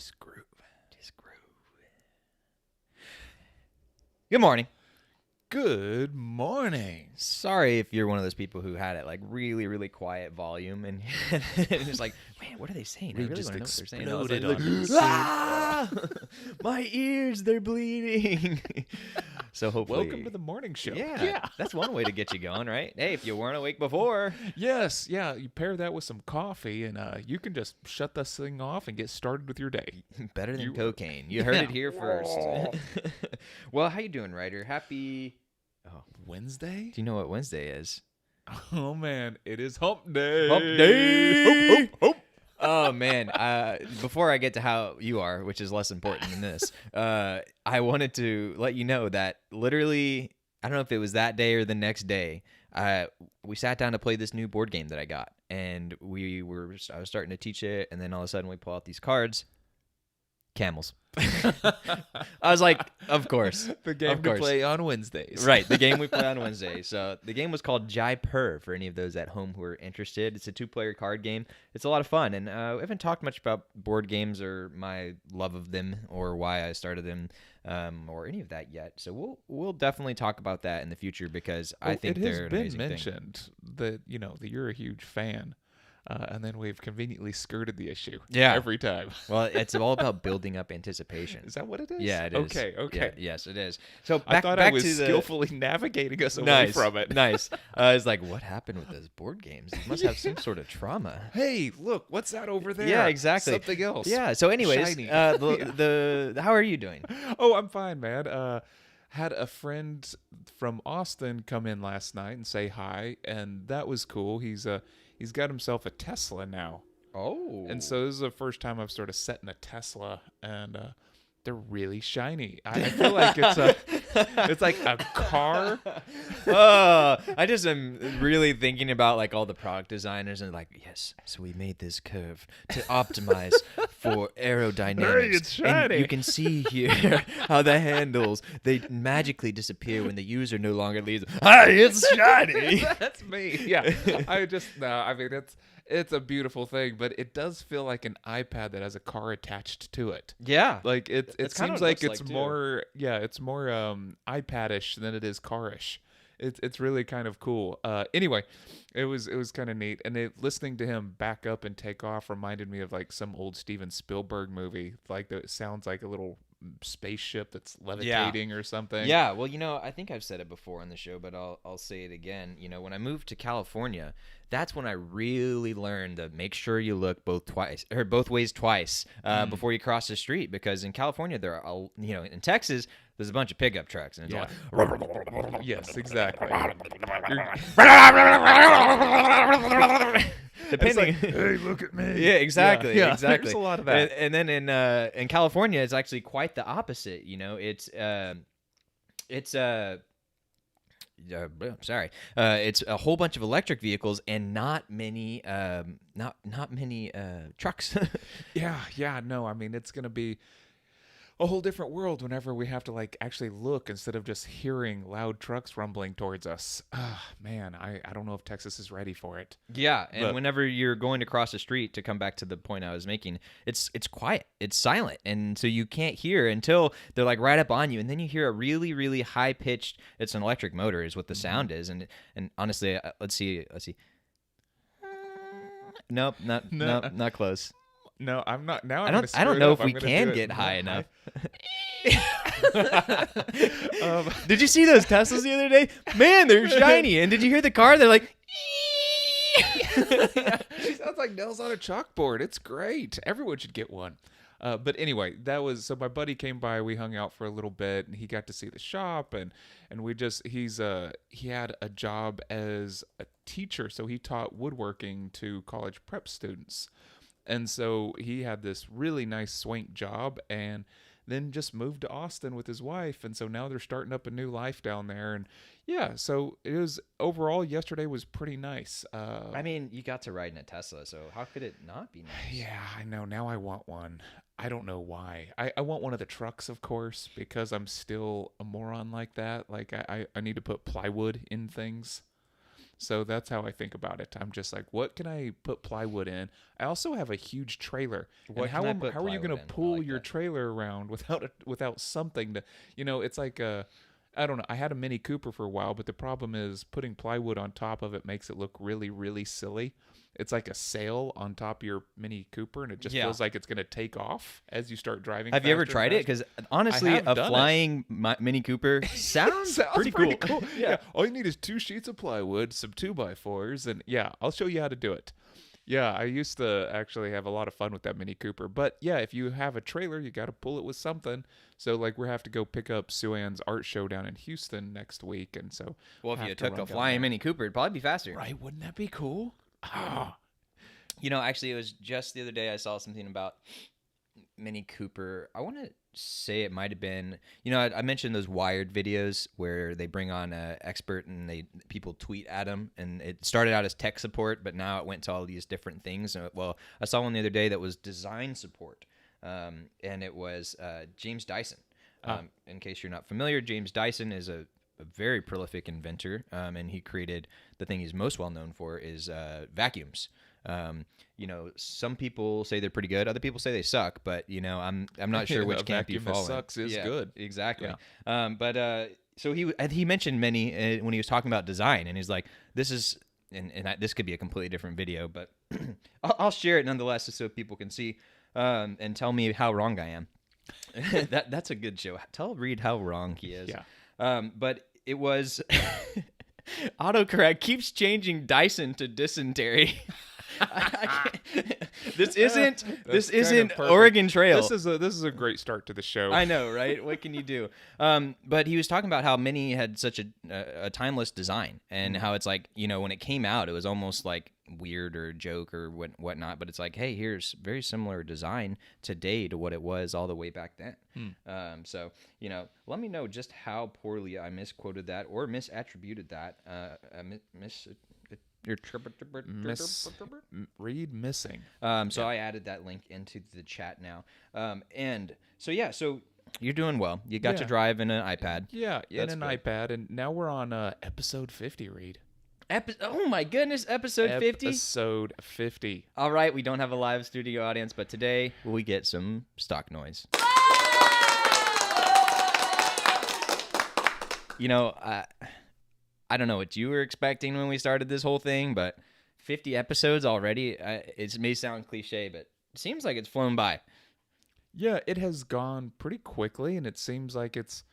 Just groove. Just groove. Good morning. Good morning. Sorry if you're one of those people who had it like really, really quiet volume and it's like, man, what are they saying? I We really just want to know what they're saying. exploded I was on like, the ah! My ears, they're bleeding. So hopefully, Welcome to the morning show. Yeah, that's one way to get you going, right? Hey, if you weren't awake before, Yes. Yeah. You pair that with some coffee, and you can just shut this thing off and get started with your day. better than You- cocaine. You heard it Yeah. here first. Well, how you doing, Ryder? Happy. Oh, Wednesday? do you know what Wednesday is? Oh man, it is Hump Day. Hump Day. Hump, hump, hump. Oh man! Before I get to how you are, which is less important than this, I wanted to let you know that literally, I don't know if it was that day or the next day, we sat down to play this new board game that I got, and I was starting to teach it, and then all of a sudden we pull out these cards, camels. I was like, of course, The game of to course. play on Wednesdays. Right, the game we play on Wednesday. So the game was called Jai Per for any of those at home who are interested. It's a 2-player card game. It's a lot of fun, and we haven't talked much about board games or my love of them or why I started them or any of that yet. So we'll definitely talk about that in the future because I think they're an amazing it has thing. been mentioned that that you're a huge fan. And then we've conveniently skirted the issue every time. Well, it's all about building up anticipation. Is that what it is? Yeah, it is. Okay. Yeah, yes, it is. So I thought I was to the... skillfully navigating us away from it. Nice. I was like, what happened with those board games? You must have some sort of trauma. Hey, look, what's that over there? Yeah, exactly. Something else. Yeah. So, anyways, Shiny. how are you doing? Oh, I'm fine, man. Had a friend from Austin come in last night and say hi, and that was cool. He's got himself a Tesla now. Oh. And so this is the first time I've sort of sat in a Tesla, and they're really shiny. I feel like it's like a car. I just am really thinking about like all the product designers and like, yes, so we made this curve to optimize for aerodynamics. Hey, it's shiny. And you can see here how the handles, they magically disappear when the user no longer leaves. Hey, it's shiny. That's me. Yeah. I mean, it's a beautiful thing, but it does feel like an iPad that has a car attached to it. Yeah. Like it That's kinda seems what it like looks it's like, too. more it's more iPad-ish than it is car-ish. It's really kind of cool. Anyway, it was kind of neat, and listening to him back up and take off reminded me of like some old Steven Spielberg movie. Like it sounds like a little spaceship that's levitating or something. Yeah, well, I think I've said it before on the show, but I'll say it again. When I moved to California, that's when I really learned to make sure you look both ways twice before you cross the street. Because in California, in Texas, there's a bunch of pickup trucks, and it's Yeah. Yes, exactly. depending. Hey, look at me. Yeah, exactly. Yeah, Exactly. There's a lot of that. And then in California, it's actually quite the opposite. It's a whole bunch of electric vehicles and not many trucks. Yeah. No, I mean, it's gonna be a whole different world whenever we have to like actually look instead of just hearing loud trucks rumbling towards us. Man, I don't know if Texas is ready for it. Yeah, and But- whenever you're going to cross the street, to come back to the point I was making, it's quiet, it's silent, and so you can't hear until they're like right up on you, and then you hear a really, really high pitched. It's an electric motor, is what the sound is, and honestly, let's see. Nope, not close. No, I'm not. Now I I'm gonna don't screw it know up. if we I'm gonna can do it get more high enough. Um, Did you see those Teslas the other day? Man, they're shiny. And did you hear the car? They're like. She sounds like nails on a chalkboard. It's great. Everyone should get one. But anyway, so my buddy came by. We hung out for a little bit, and he got to see the shop, and he had a job as a teacher, so he taught woodworking to college prep students, and so he had this really nice swank job, and then just moved to Austin with his wife, and so now they're starting up a new life down there, and yeah, so it was overall yesterday was pretty nice. I mean, you got to ride in a Tesla, so how could it not be nice? Yeah, I know. Now I want one. I don't know why. I want one of the trucks, of course, because I'm still a moron like that. Like I need to put plywood in things. So that's how I think about it. I'm just like, what can I put plywood in? I also have a huge trailer. What And can I put how are you going plywood to in? I pull like your that. trailer around without something to, it's like I don't know. I had a Mini Cooper for a while, but the problem is putting plywood on top of it makes it look really, really silly. It's like a sail on top of your Mini Cooper, and it just Yeah. feels like it's going to take off as you start driving. Have you ever faster and tried it? faster. Because I honestly, have a done it. flying Mini Cooper sounds, Sounds pretty cool. Yeah. All you need is 2 sheets of plywood, some 2x4s, and yeah, I'll show you how to do it. Yeah, I used to actually have a lot of fun with that Mini Cooper. But yeah, if you have a trailer, you got to pull it with something. So like we have to go pick up Sue Ann's art show down in Houston next week, and so Well, if have you to took run a down flying there. Mini Cooper, it'd probably be faster. Right? Wouldn't that be cool? Ah, Actually, it was just the other day I saw something about Mini Cooper. I want to say it might have been, I mentioned those Wired videos where they bring on an expert and people tweet at them, and it started out as tech support, but now it went to all these different things. Well, I saw one the other day that was design support, and it was James Dyson. In case you're not familiar, James Dyson is a very prolific inventor, and he created the thing he's most well known for is vacuums. Some people say they're pretty good, other people say they suck, but I'm not sure which camp you vacuum that fall in. sucks is Yeah, good. exactly. Yeah. So he mentioned many when he was talking about design, and he's like, this is this could be a completely different video, but I'll share it nonetheless just so people can see and tell me how wrong I am. That's a good show. Tell Reed how wrong he is. Yeah. But it was autocorrect keeps changing Dyson to dysentery. This isn't perfect. Oregon Trail. This is a great start to the show. I know, right? What can you do? But he was talking about how Mini had such a timeless design, and how it's like, when it came out, it was almost like weird or joke or whatnot. But it's like, hey, here's very similar design today to what it was all the way back then. So let me know just how poorly I misquoted that or misattributed that. Read missing. So I added that link into the chat now. So you're doing well. You got to drive in an iPad. Yeah, That's in an good. iPad, and now we're on episode 50. Read. Oh my goodness, episode 50. Episode 50. All right, we don't have a live studio audience, but today we get some stock noise. I don't know what you were expecting when we started this whole thing, but 50 episodes already. It may sound cliche, but it seems like it's flown by. Yeah, it has gone pretty quickly, and it seems like it's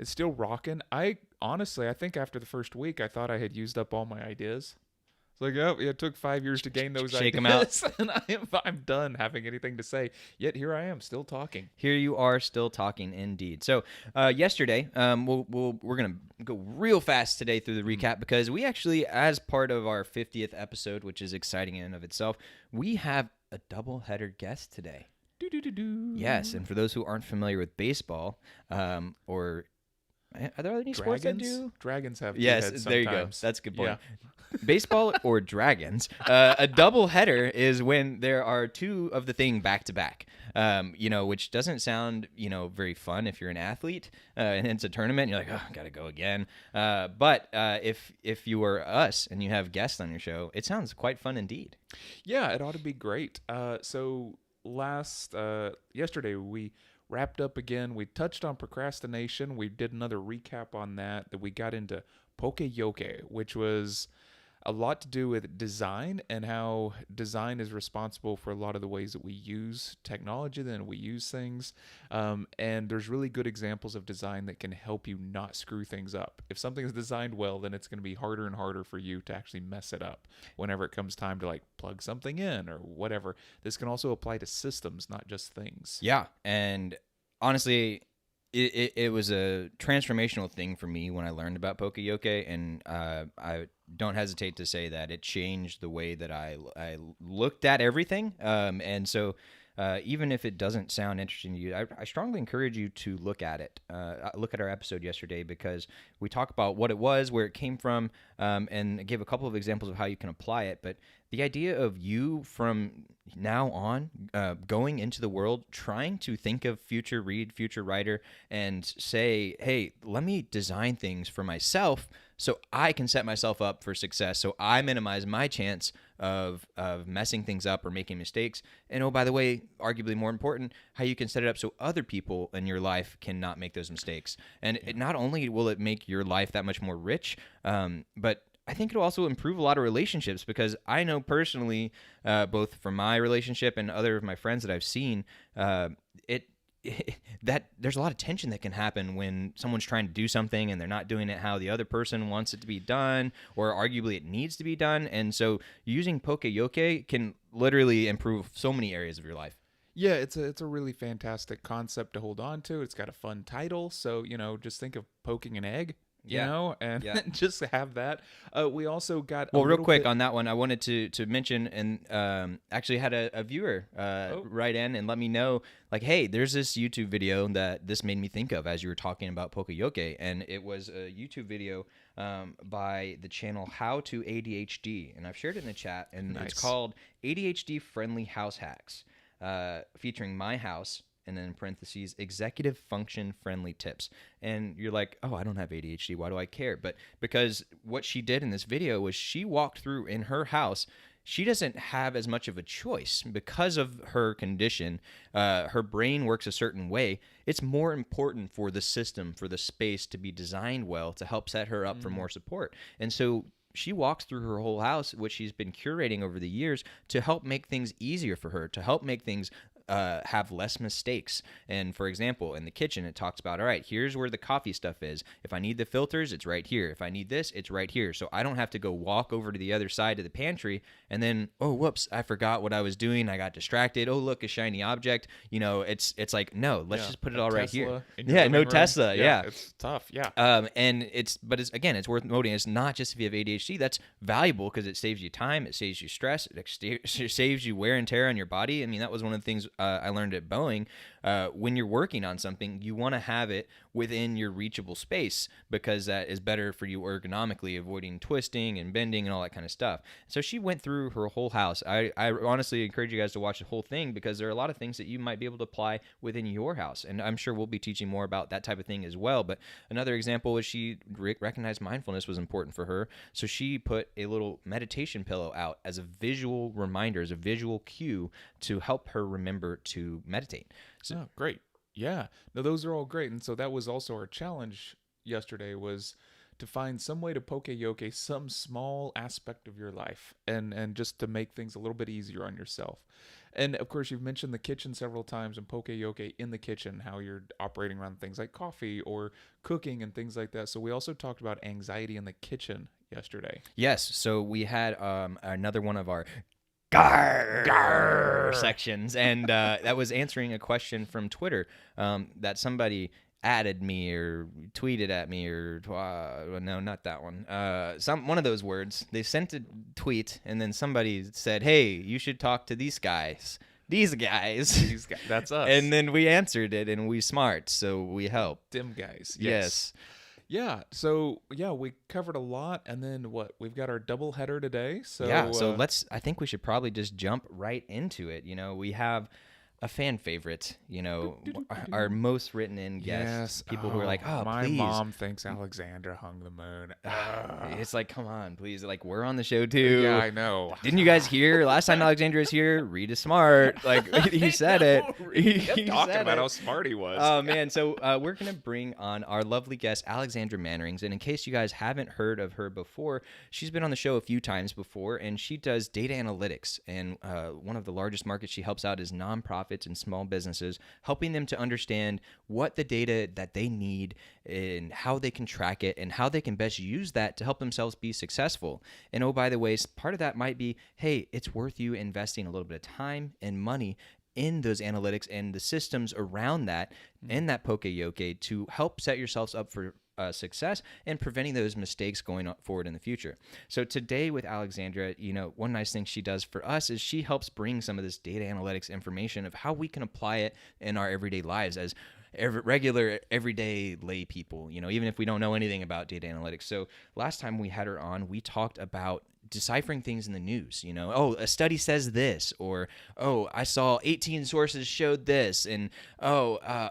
still rocking. I think after the first week, I thought I had used up all my ideas. It's like, oh, it took 5 years to gain those Shake ideas. 'em out. And I'm done having anything to say. Yet here I am, still talking. Here you are, still talking, indeed. So yesterday, we're gonna go real fast today through the recap because we actually, as part of our 50th episode, which is exciting in and of itself, we have a double-header guest today. Do-do-do-do. Yes, and for those who aren't familiar with baseball, or are there any sports that do? Dragons have two Yes, heads there you go. sometimes. That's a good point. Yeah. Baseball or dragons. A double header is when there are two of the thing back to back. Which doesn't sound very fun if you're an athlete and it's a tournament. And you're like, oh, gotta go again. But if you are us and you have guests on your show, it sounds quite fun indeed. Yeah, it ought to be great. Yesterday we wrapped up again. We touched on procrastination. We did another recap on that. That we got into poke-yoke, which was a lot to do with design and how design is responsible for a lot of the ways that we use technology, then we use things. And there's really good examples of design that can help you not screw things up. If something is designed well, then it's going to be harder and harder for you to actually mess it up whenever it comes time to like plug something in or whatever. This can also apply to systems, not just things. Yeah, and honestly, it was a transformational thing for me when I learned about poke-yoke, and I don't hesitate to say that it changed the way that I looked at everything. And so even if it doesn't sound interesting to you, I strongly encourage you to look at it. Look at our episode yesterday because we talk about what it was, where it came from, and give a couple of examples of how you can apply it. But the idea of you from now on going into the world, trying to think of future Reed, future writer, and say, hey, let me design things for myself so I can set myself up for success. So I minimize my chance of messing things up or making mistakes. And oh, by the way, arguably more important, how you can set it up so other people in your life cannot make those mistakes. And it, not only will it make your life that much more rich, but I think it'll also improve a lot of relationships, because I know personally, both from my relationship and other of my friends that I've seen, that there's a lot of tension that can happen when someone's trying to do something and they're not doing it how the other person wants it to be done, or arguably it needs to be done. And so using poke-yoke can literally improve so many areas of your life. Yeah, it's a really fantastic concept to hold on to. It's got a fun title, so just think of poking an egg, and just have that. We also got real quick on that one, I wanted to mention, and actually had a viewer write in and let me know, like, hey, there's this YouTube video that this made me think of as you were talking about poke-yoke, and it was a YouTube video by the channel How to ADHD, and I've shared it in the chat, and Nice. It's called ADHD Friendly House Hacks, featuring my house, and then in parentheses, executive function friendly tips. And you're like, oh, I don't have ADHD. Why do I care? But because what she did in this video was she walked through in her house. She doesn't have as much of a choice because of her condition. Her brain works a certain way. It's more important for the system, for the space to be designed well to help set her up for more support. And so she walks through her whole house, which she's been curating over the years, to help make things easier for her, to help make things have less mistakes. And for example, in the kitchen, it talks about, all right, here's where the coffee stuff is. If I need the filters, it's right here. If I need this, it's right here. So I don't have to go walk over to the other side of the pantry and then, oh, whoops, I forgot what I was doing. I got distracted. Oh, look, a shiny object. It's like, no, let's just put it all right here. Yeah, no Tesla. Yeah. It's tough. Yeah. And it's worth noting, it's not just if you have ADHD. That's valuable because it saves you time, it saves you stress, it saves you wear and tear on your body. I mean, that was one of the things I learned at Boeing. When you're working on something, you want to have it within your reachable space, because that is better for you ergonomically, avoiding twisting and bending and all that kind of stuff. So she went through her whole house. I honestly encourage you guys to watch the whole thing, because there are a lot of things that you might be able to apply within your house. And I'm sure we'll be teaching more about that type of thing as well. But another example is she recognized mindfulness was important for her. So she put a little meditation pillow out as a visual reminder, as a visual cue to help her remember to meditate. So, great. Yeah. No, those are all great. And so that was also our challenge yesterday, was to find some way to poke-yoke some small aspect of your life, and just to make things a little bit easier on yourself. And of course, you've mentioned the kitchen several times, and poke-yoke in the kitchen, how you're operating around things like coffee or cooking and things like that. So we also talked about anxiety in the kitchen yesterday. Yes. So we had another one of our Gar sections, and that was answering a question from Twitter that somebody added me or tweeted at me, or no, not that one. One of those words. They sent a tweet, and then somebody said, "Hey, you should talk to these guys." These guys. That's us. And then we answered it, and we smart, so we helped. Them guys. Yes. Yeah. So we covered a lot, and then we've got our double header today. So so I think we should probably just jump right into it. We have a fan favorite, our most written in guests, people who are like, oh, my please. Mom thinks Alexandra hung the moon. It's like, come on, please. Like, we're on the show too. Yeah, I know. Didn't you guys hear last time Alexandra was here? Reed is smart. Like, he said it. He kept talking about how smart he was. Oh, man. So we're going to bring on our lovely guest, Alexandra Mannerings. And in case you guys haven't heard of her before, she's been on the show a few times before, and she does data analytics. And one of the largest markets she helps out is nonprofits and small businesses, helping them to understand what the data that they need and how they can track it and how they can best use that to help themselves be successful. And oh, by the way, part of that might be, hey, it's worth you investing a little bit of time and money in those analytics and the systems around that and that poke-yoke to help set yourselves up for success and preventing those mistakes going forward in the future. So today with Alexandra, one nice thing she does for us is she helps bring some of this data analytics information of how we can apply it in our everyday lives as regular, everyday lay people, even if we don't know anything about data analytics. So last time we had her on, we talked about deciphering things in the news, oh, a study says this, or, oh, I saw 18 sources showed this, and I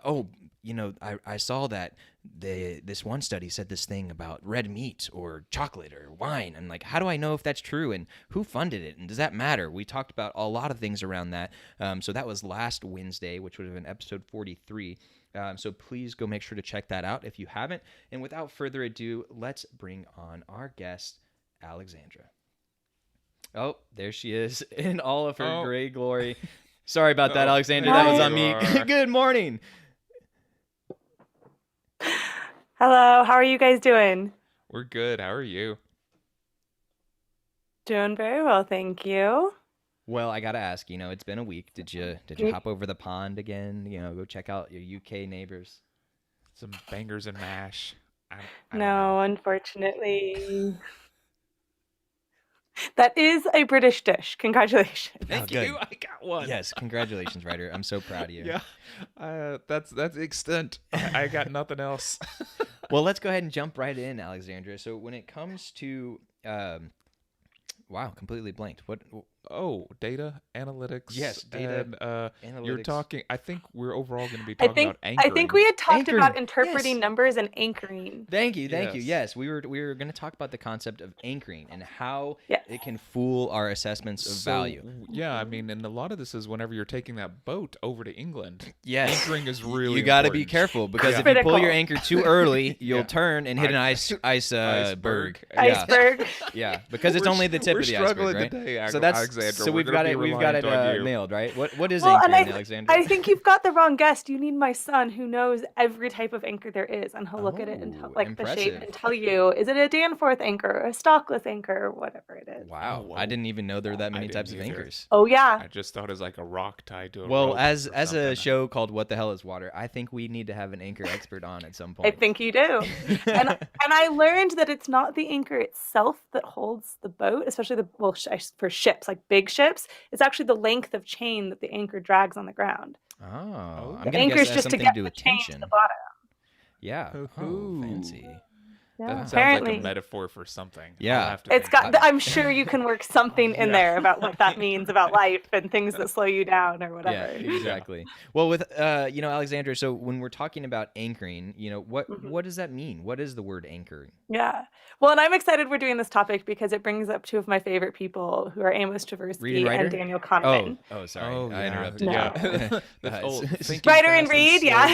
saw that this one study said this thing about red meat or chocolate or wine. And like, how do I know if that's true? And who funded it? And does that matter? We talked about a lot of things around that. So that was last Wednesday, which would have been episode 43. So please go make sure to check that out if you haven't. And without further ado, let's bring on our guest, Alexandra. Oh, there she is in all of her gray glory. Sorry about that, Alexandra. That was on me. Good morning. Hello, how are you guys doing? We're good. How are you? Doing very well, thank you. Well, I gotta ask. It's been a week. Did you hop over the pond again? Go check out your UK neighbors. Some bangers and mash. I don't No, know. unfortunately. That is a British dish. Congratulations. Thank good. you. I got one. Yes, congratulations, Ryder. I'm so proud of you. Yeah. That's the extent. I got nothing else. Well, let's go ahead and jump right in, Alexandra. So when it comes to, wow, completely blanked. What? Data analytics. Yes, data and, analytics. You're talking. I think we're overall going to be talking about I anchoring. think we had talked Anchoring, about interpreting yes. numbers and anchoring. Thank you. Yes. Yes, we were going to talk about the concept of anchoring and how Yes. it can fool our assessments of value. Yeah, I mean, and a lot of this is whenever you're taking that boat over to England. Yes. Anchoring is really You got to be important. careful because Yeah. if you pull Critical. your anchor too early, you'll Yeah. turn and hit an iceberg. Iceberg. Yeah. Iceberg. Yeah, because it's We're only the tip we're of the iceberg, struggling right? today, So that's Alexandra. so We're we've gonna got be it. We've got it reliant on you. nailed, right? What is Well, and anchoring, Alexandra? I think you've got the wrong guest. You need my son who knows every type of anchor there is, and he'll look at it and tell, the shape impressive. and tell you, is it a Danforth anchor or a stockless anchor or whatever it is. Wow, Oh, I didn't even know there were that I many didn't types of either. anchors. Oh yeah. I just thought it was like a rock tied to a Well, rope as or a something. show called "What the Hell Is Water," I think we need to have an anchor expert on at some I point. think you do. and I learned that it's not the anchor itself that holds the boat, especially for ships, like big ships. It's actually the length of chain that the anchor drags on the ground. Oh, I'm The gonna anchor's guess it has just to something get to do the with chain to tension. the bottom. Yeah. Oh, Ooh. fancy. Yeah, That sounds apparently. like a metaphor for something. Yeah. I'll have to It's think got. I'm sure you can work something in Yeah. there about what that means about life and things that slow you down or whatever. Yeah, exactly. Well, with Alexandra, so when we're talking about anchoring, what does that mean? What is the word anchoring? Yeah. Well, and I'm excited we're doing this topic because it brings up two of my favorite people who are Amos Read and Tversky writer? and Daniel Kahneman. Oh, sorry, Oh, I yeah. interrupted No. you. The old It's- thinking Ryder and fast Reed, slow yeah.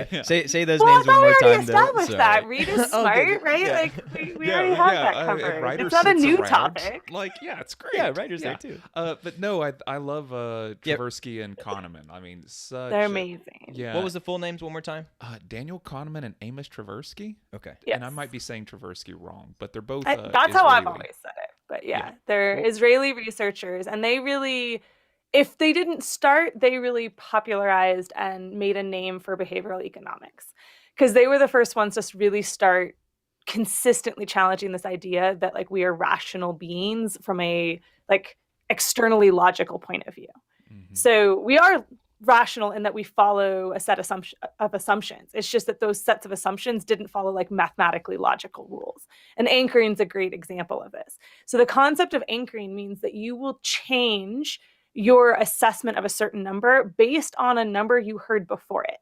guy. Yeah. Say those Well, I names one thought we more already time. established though. that. Sorry. Reed is Oh, smart, good. right? Yeah. Like we already have that and covered. Ryder It's not a sits new around. topic. Like, yeah, it's great. Yeah, Ryder's there too. But no, I love Yep. Tversky and Kahneman. I mean, such. They're a- amazing. Yeah. What was the full names one more time? Daniel Kahneman and Amos Tversky? Okay. Yes. And I might be saying Tversky wrong, but they're both. That's how I've Israeli. always said it. But yeah, Yeah. they're Well- Israeli researchers, and they really, if they didn't start, they really popularized and made a name for behavioral economics because they were the first ones to really start consistently challenging this idea that like we are rational beings from a like externally logical point of view. Mhm. So we are rational in that we follow a set of assumptions. It's just that those sets of assumptions didn't follow like mathematically logical rules. And anchoring is a great example of this. So the concept of anchoring means that you will change your assessment of a certain number based on a number you heard before it.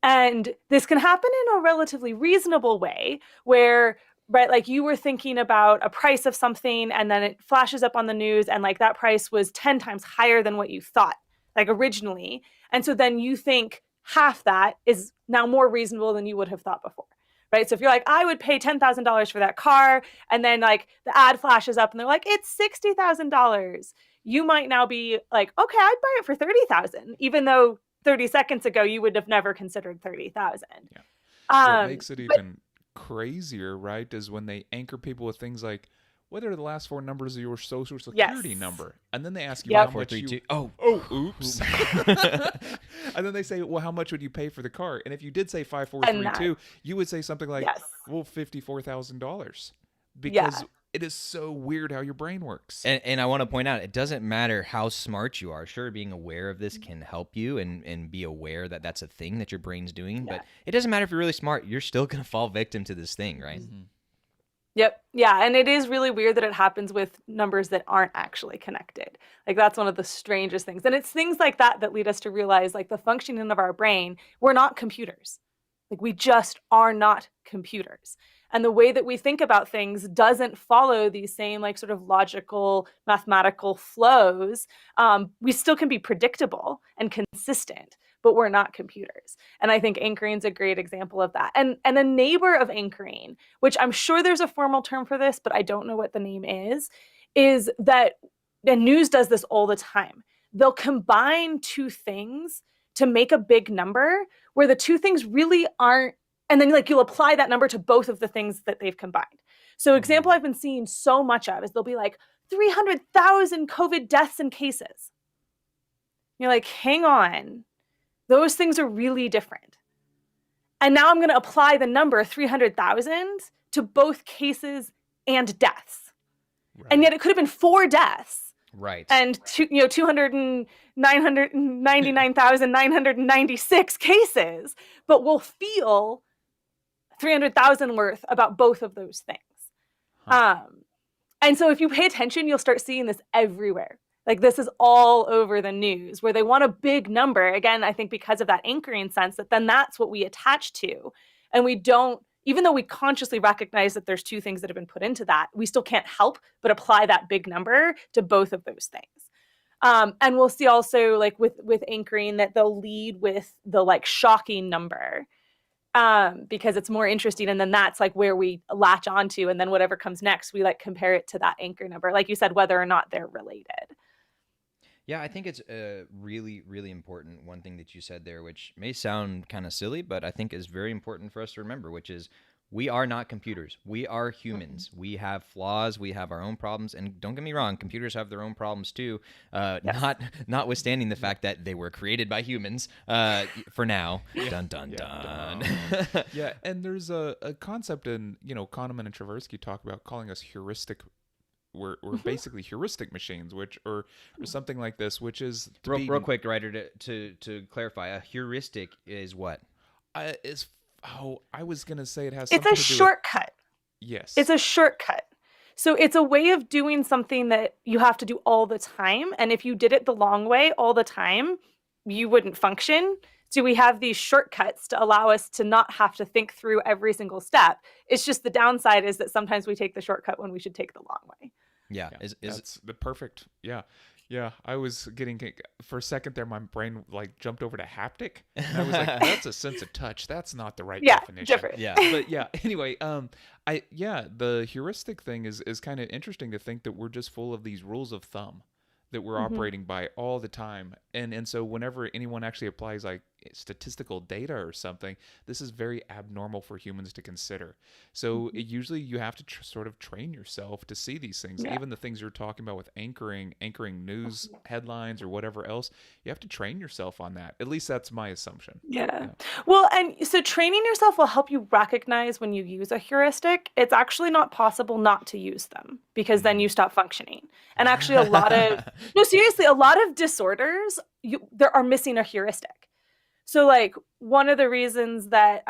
And this can happen in a relatively reasonable way where, right, like you were thinking about a price of something and then it flashes up on the news and like that price was 10 times higher than what you thought, like originally. And so then you think half that is now more reasonable than you would have thought before, right? So if you're like, I would pay $10,000 for that car, and then like the ad flashes up and they're like, it's $60,000. You might now be like, okay, I'd buy it for $30,000, even though 30 seconds ago you would have never considered 30,000. Yeah. Um, What makes it even crazier, right, is when they anchor people with things like, what are the last four numbers of your social security Yes. number? And then they ask you Yep. how much you... 432. Oh, oops. And then they say, well, how much would you pay for the car? And if you did say 5432, you would say something like, Yes. well, $54,000. Because it is so weird how your brain works. And I want to point out, it doesn't matter how smart you are. Sure, being aware of this can help you and be aware that that's a thing that your brain's doing. Yeah. But it doesn't matter if you're really smart. You're still going to fall victim to this thing, right? Mhm. Yep. Yeah. And it is really weird that it happens with numbers that aren't actually connected. Like that's one of the strangest things. And it's things like that that lead us to realize like the functioning of our brain, we're not computers. Like, we just are not computers. And the way that we think about things doesn't follow these same like sort of logical mathematical flows. We still can be predictable and consistent, but we're not computers. And I think anchoring is a great example of that. And a neighbor of anchoring, which I'm sure there's a formal term for this, but I don't know what the name is that, and news does this all the time. They'll combine two things to make a big number where the two things really aren't, and then like you'll apply that number to both of the things that they've combined. So example I've been seeing so much of is they'll be like 300,000 COVID deaths and cases. You're like, hang on, those things are really different. And now I'm going to apply the number 300,000 to both cases and deaths. Right. And yet it could have been 4 deaths. Right. And 299,996 cases, but we'll feel 300,000 worth about both of those things. And so if you pay attention, you'll start seeing this everywhere. Like, this is all over the news where they want a big number. Again, I think because of that anchoring sense, that then that's what we attach to. And we don't, even though we consciously recognize that there's two things that have been put into that, we still can't help but apply that big number to both of those things. And we'll see also like with anchoring that they'll lead with the like shocking number because it's more interesting. And then that's like where we latch onto. And then whatever comes next, we like compare it to that anchor number, like you said, whether or not they're related. Yeah, I think it's really, really important. One thing that you said there, which may sound kind of silly, but I think is very important for us to remember, which is we are not computers. We are humans. We have flaws. We have our own problems. And don't get me wrong, computers have their own problems too. Yes. Notwithstanding the fact that they were created by humans for now. Dun, dun, dun. Yeah, and there's a concept in, Kahneman and Tversky talk about calling us heuristic. We're basically heuristic machines, which or something like this, which is real quick, Ryder, to clarify, a heuristic is what? I was gonna say it has. It's a shortcut. Yes, it's a shortcut. So it's a way of doing something that you have to do all the time, and if you did it the long way all the time, you wouldn't function. So we have these shortcuts to allow us to not have to think through every single step. It's just the downside is that sometimes we take the shortcut when we should take the long way. Yeah. That's the perfect. Yeah. I was getting, for a second there, my brain like jumped over to haptic. And I was like, that's a sense of touch. That's not the right definition. Different. Yeah. But yeah, anyway, the heuristic thing is kind of interesting to think that we're just full of these rules of thumb that we're operating by all the time. And so whenever anyone actually applies like statistical data or something, this is very abnormal for humans to consider. So usually you have to sort of train yourself to see these things. Yeah. Even the things you're talking about with anchoring news headlines or whatever else, you have to train yourself on that. At least that's my assumption. Yeah. Well, and so training yourself will help you recognize when you use a heuristic. It's actually not possible not to use them because then you stop functioning. And actually a lot of disorders, there are missing a heuristic. So like one of the reasons that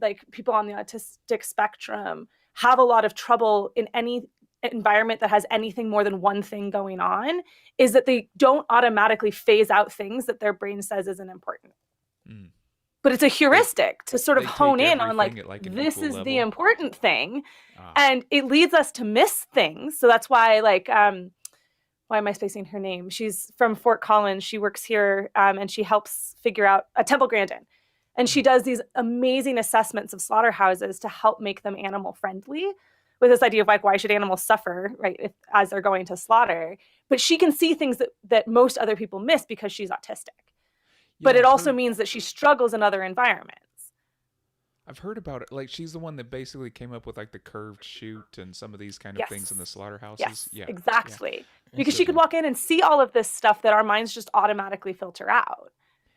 like people on the autistic spectrum have a lot of trouble in any environment that has anything more than one thing going on is that they don't automatically phase out things that their brain says isn't important. But it's a heuristic to sort of hone in on like this is level. The important thing. And it leads us to miss things. So that's why like why am I spacing her name? She's from Fort Collins. She works here and she helps figure out Temple Grandin. And she does these amazing assessments of slaughterhouses to help make them animal friendly with this idea of like, why should animals suffer, right, as they're going to slaughter? But she can see things that most other people miss because she's autistic. Yeah, but it also means that she struggles in other environments. I've heard about it. Like she's the one that basically came up with like the curved chute and some of these kind of things in the slaughterhouses. Yes, exactly. Yeah. Because she could walk in and see all of this stuff that our minds just automatically filter out.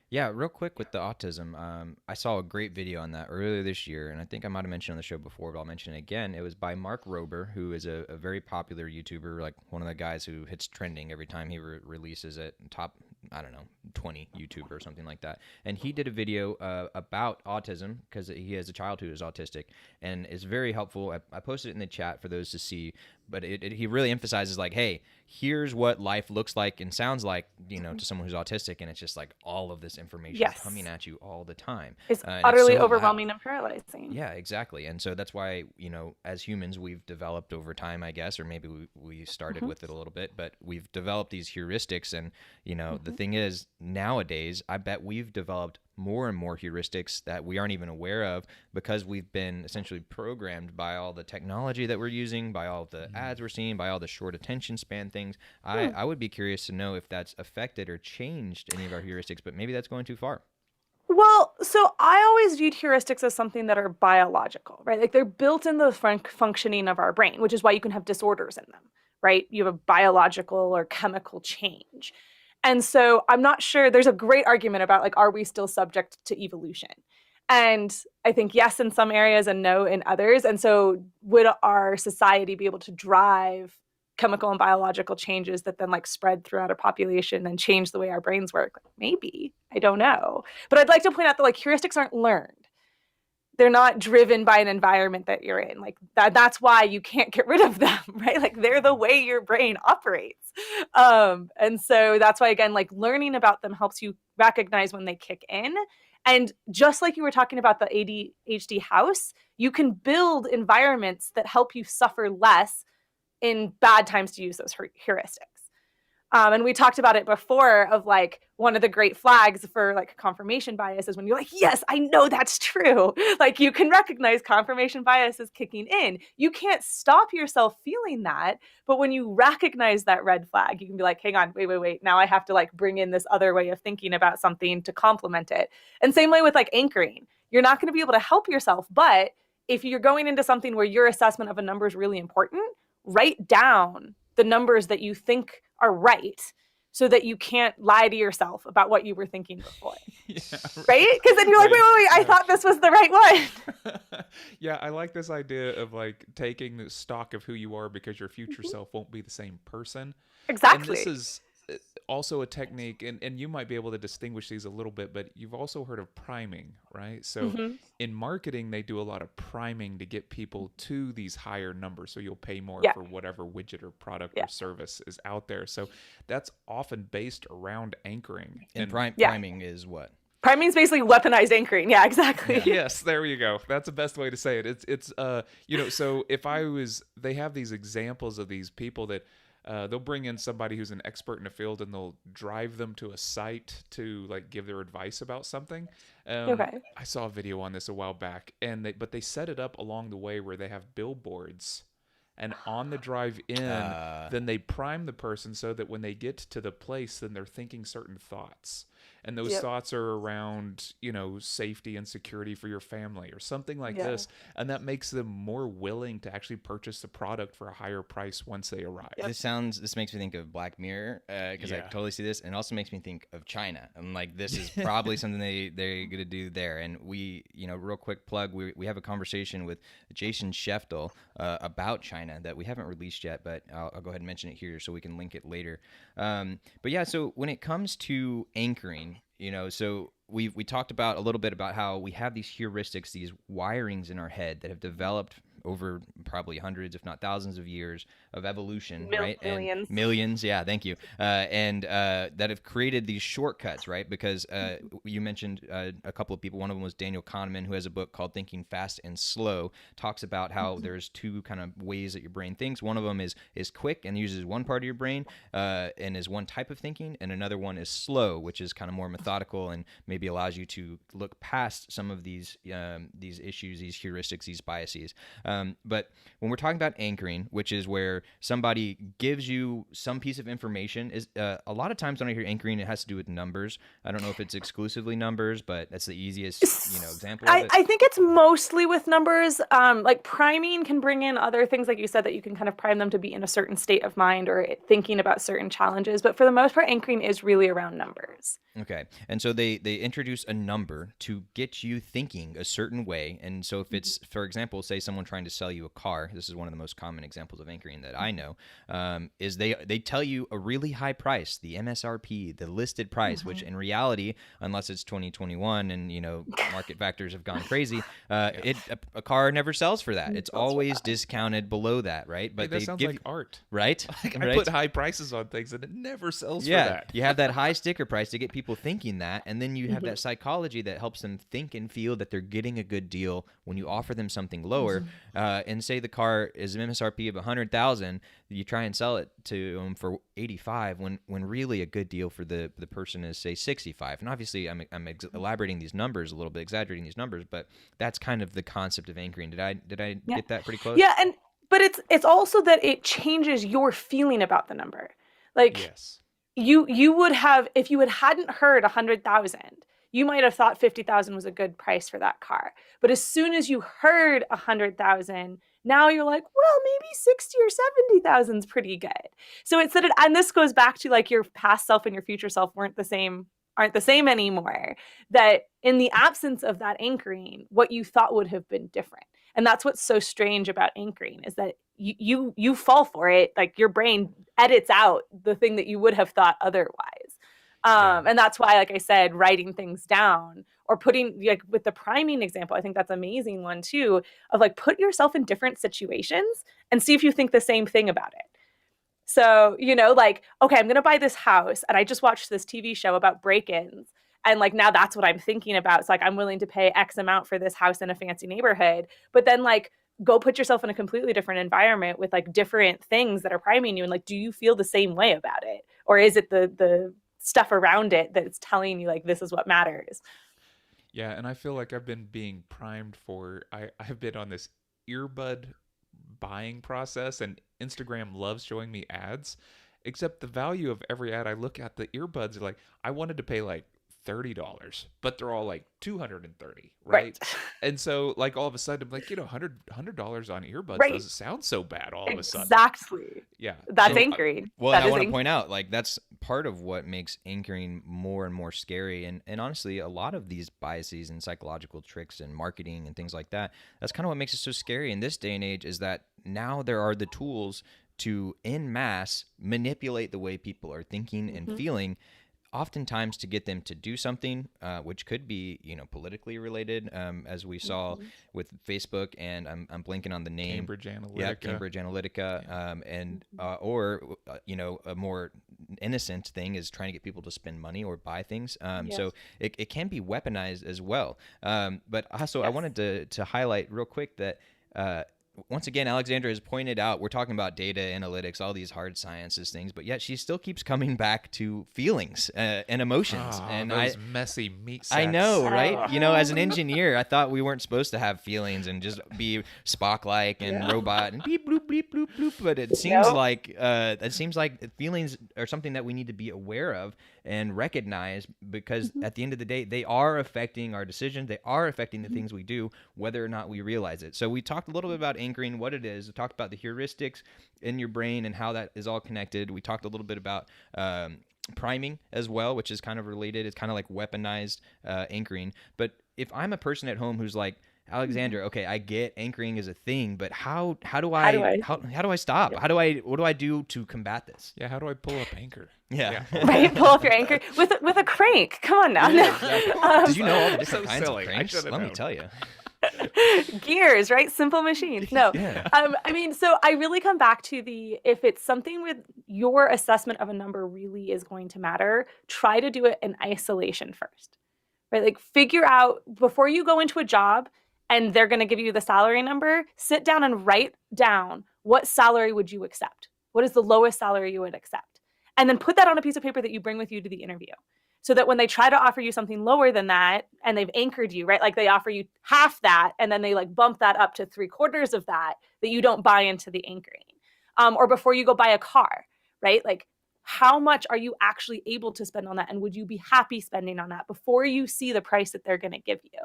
Yeah, real quick with the autism, I saw a great video on that earlier this year, and I think I might have mentioned on the show before, but I'll mention it again. It was by Mark Rober, who is a very popular YouTuber, like one of the guys who hits trending every time he releases it, top I don't know, 20 YouTuber or something like that. And he did a video about autism because he has a child who is autistic, and it's very helpful. I posted it in the chat for those to see, but he really emphasizes like, hey, here's what life looks like and sounds like, to someone who's autistic, and it's just like all of this information coming at you all the time. It's and utterly it's so overwhelming loud. and paralyzing. Yeah, exactly. And so that's why, as humans, we've developed over time, I guess, or maybe we started with it a little bit, but we've developed these heuristics. And, the thing is, nowadays, I bet we've developed more and more heuristics that we aren't even aware of because we've been essentially programmed by all the technology that we're using, by all the ads we're seeing, by all the short attention span things. I would be curious to know if that's affected or changed any of our heuristics, but maybe that's going too far. Well, so I always viewed heuristics as something that are biological, right? Like they're built in the functioning of our brain, which is why you can have disorders in them, right? You have a biological or chemical change. And so I'm not sure, there's a great argument about like, are we still subject to evolution? And I think yes in some areas and no in others. And so would our society be able to drive chemical and biological changes that then like spread throughout a population and change the way our brains work? Maybe. I don't know. But I'd like to point out that like heuristics aren't learned. They're not driven by an environment that you're in. Like that's why you can't get rid of them, right? Like they're the way your brain operates. And so that's why, again, like learning about them helps you recognize when they kick in. And just like you were talking about the ADHD house, you can build environments that help you suffer less in bad times to use those heuristics. And we talked about it before of like one of the great flags for like confirmation bias is when you're like, yes, I know that's true. Like you can recognize confirmation bias is kicking in. You can't stop yourself feeling that. But when you recognize that red flag, you can be like, hang on, wait. Now I have to like bring in this other way of thinking about something to complement it. And same way with like anchoring. You're not going to be able to help yourself. But if you're going into something where your assessment of a number is really important, write down the numbers that you think are right so that you can't lie to yourself about what you were thinking before. Yeah, right? Because then you're like, wait, I thought this was the right one. Yeah, I like this idea of like taking the stock of who you are because your future self won't be the same person. Exactly. And this is also a technique, and you might be able to distinguish these a little bit, but you've also heard of priming, right? So in marketing, they do a lot of priming to get people to these higher numbers. So you'll pay more for whatever widget or product or service is out there. So that's often based around anchoring. And priming is what? Priming is basically weaponized anchoring. Yeah, exactly. Yeah. Yes, there you go. That's the best way to say it. It's so if they have these examples of these people that they'll bring in somebody who's an expert in a field and they'll drive them to a site to like give their advice about something. Okay. I saw a video on this a while back, but they set it up along the way where they have billboards, and on the drive in, then they prime the person so that when they get to the place, then they're thinking certain thoughts. And those thoughts are around, safety and security for your family or something like this. And that makes them more willing to actually purchase the product for a higher price once they arrive. This makes me think of Black Mirror because I totally see this. And it also makes me think of China. I'm like, this is probably something they're going to do there. And we, real quick plug, we have a conversation with Jason Scheftel about China that we haven't released yet, but I'll go ahead and mention it here so we can link it later. But yeah, so when it comes to anchoring, so we talked about a little bit about how we have these heuristics, these wirings in our head that have developed over probably hundreds, if not thousands of years of evolution, right? Millions. And millions, yeah, thank you. And that have created these shortcuts, right? Because you mentioned a couple of people. One of them was Daniel Kahneman, who has a book called Thinking Fast and Slow, talks about how there's two kind of ways that your brain thinks. One of them is quick and uses one part of your brain and is one type of thinking, and another one is slow, which is kind of more methodical and maybe allows you to look past some of these issues, these heuristics, these biases. But when we're talking about anchoring, which is where somebody gives you some piece of information, is a lot of times when I hear anchoring, it has to do with numbers. I don't know if it's exclusively numbers, but that's the easiest example of it. I think it's mostly with numbers. Like priming can bring in other things, like you said, that you can kind of prime them to be in a certain state of mind or thinking about certain challenges. But for the most part, anchoring is really around numbers. Okay. And so they introduce a number to get you thinking a certain way. And so if it's, for example, say someone trying to sell you a car, this is one of the most common examples of anchoring that I know, is they tell you a really high price, the MSRP, the listed price, which in reality, unless it's 2021 and market factors have gone crazy, a car never sells for that. It's always discounted below that, right? But that sounds like art, right? Like I put high prices on things and it never sells for that. You have that high sticker price to get people thinking that, and then you have that psychology that helps them think and feel that they're getting a good deal when you offer them something lower. And say the car is an MSRP of 100,000, you try and sell it to them for 85, when really a good deal for the person is say 65. And obviously I'm elaborating these numbers a little bit, exaggerating these numbers, but that's kind of the concept of anchoring. Did I get that pretty close? Yeah, but it's also that it changes your feeling about the number. Like, yes. You would have, if you hadn't heard 100,000, you might have thought 50,000 was a good price for that car. But as soon as you heard 100,000, now you're like, well, maybe 60 or 70,000 is pretty good. So it's that, and this goes back to like your past self and your future self aren't the same anymore. That in the absence of that anchoring, what you thought would have been different. And that's what's so strange about anchoring, is that you fall for it. Like your brain edits out the thing that you would have thought otherwise. And that's why, like I said, writing things down or putting, like with the priming example, I think that's an amazing one too, of like put yourself in different situations and see if you think the same thing about it. So, like, okay, I'm going to buy this house and I just watched this TV show about break-ins. And like, now that's what I'm thinking about. It's like, I'm willing to pay X amount for this house in a fancy neighborhood, but then like, go put yourself in a completely different environment with like different things that are priming you. And like, do you feel the same way about it? Or is it the stuff around it that's telling you like, this is what matters? Yeah. And I feel like I've been being primed I've been on this earbud buying process, and Instagram loves showing me ads, except the value of every ad I look at, the earbuds are like, I wanted to pay like $30, but they're all like $230, right? And so like all of a sudden I'm like, $100 on earbuds doesn't sound so bad all of a sudden. Exactly. Yeah. That's anchoring. Well, I want to point out, like, that's part of what makes anchoring more and more scary. And honestly, a lot of these biases and psychological tricks and marketing and things like that, that's kind of what makes it so scary in this day and age, is that now there are the tools to en masse manipulate the way people are thinking and feeling, oftentimes to get them to do something, which could be, politically related, as we saw with Facebook, and I'm blanking on the name. Cambridge Analytica. Yeah, Cambridge Analytica. Or a more innocent thing is trying to get people to spend money or buy things. So it can be weaponized as well. But also, I wanted to highlight real quick that once again, Alexandra has pointed out, we're talking about data analytics, all these hard sciences things, but yet she still keeps coming back to feelings and emotions. And those messy meat sacks. I know, right? As an engineer, I thought we weren't supposed to have feelings and just be Spock-like and robot and beep bloop bleep bloop bloop. But it seems like feelings are something that we need to be aware of and recognize, because at the end of the day, they are affecting our decisions. They are affecting the things we do, whether or not we realize it. So we talked a little bit about anchoring, what it is. We talked about the heuristics in your brain and how that is all connected. We talked a little bit about priming as well, which is kind of related. It's kind of like weaponized anchoring. But if I'm a person at home who's like, Alexandra, okay, I get anchoring is a thing, but how do I stop? Yeah. What do I do to combat this? Yeah, how do I pull up anchor? Yeah. Right, pull up your anchor with a crank. Come on now. Did you know all the different kinds of cranks? Let me tell you. Gears, right? Simple machines. No. Yeah. So I really come back to if it's something with your assessment of a number really is going to matter, try to do it in isolation first. Right? Like, figure out before you go into a job and they're going to give you the salary number, sit down and write down, what salary would you accept? What is the lowest salary you would accept? And then put that on a piece of paper that you bring with you to the interview. So that when they try to offer you something lower than that, and they've anchored you, right? Like, they offer you half that, and then they like bump that up to 3/4 of that you don't buy into the anchoring. Or before you go buy a car, right? Like, how much are you actually able to spend on that? And would you be happy spending on that before you see the price that they're going to give you?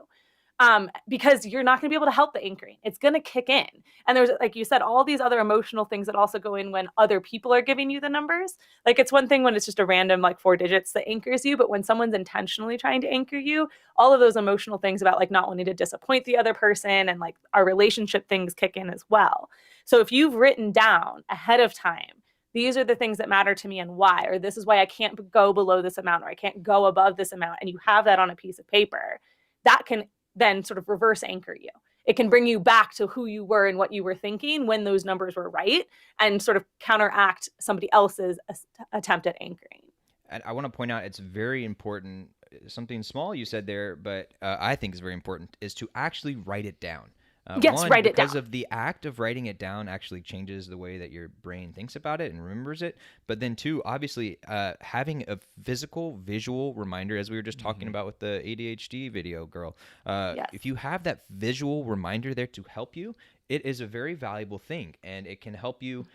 because you're not going to be able to help the anchoring. It's going to kick in. And there's, like you said, all these other emotional things that also go in when other people are giving you the numbers. Like, it's one thing when it's just a random, like, 4 digits that anchors you, but when someone's intentionally trying to anchor you, all of those emotional things about, like, not wanting to disappoint the other person and, like, our relationship things kick in as well. So if you've written down ahead of time, these are the things that matter to me and why, or this is why I can't go below this amount, or I can't go above this amount, and you have that on a piece of paper, that can then sort of reverse anchor you. It can bring you back to who you were and what you were thinking when those numbers were right, and sort of counteract somebody else's attempt at anchoring. And I want to point out, it's very important, something small you said there, but I think is very important, is to actually write it down. Yes, write it down. Because of the act of writing it down actually changes the way that your brain thinks about it and remembers it. But then, too, obviously, having a physical, visual reminder, as we were just talking about with the ADHD video girl, if you have that visual reminder there to help you, it is a very valuable thing, and it can help you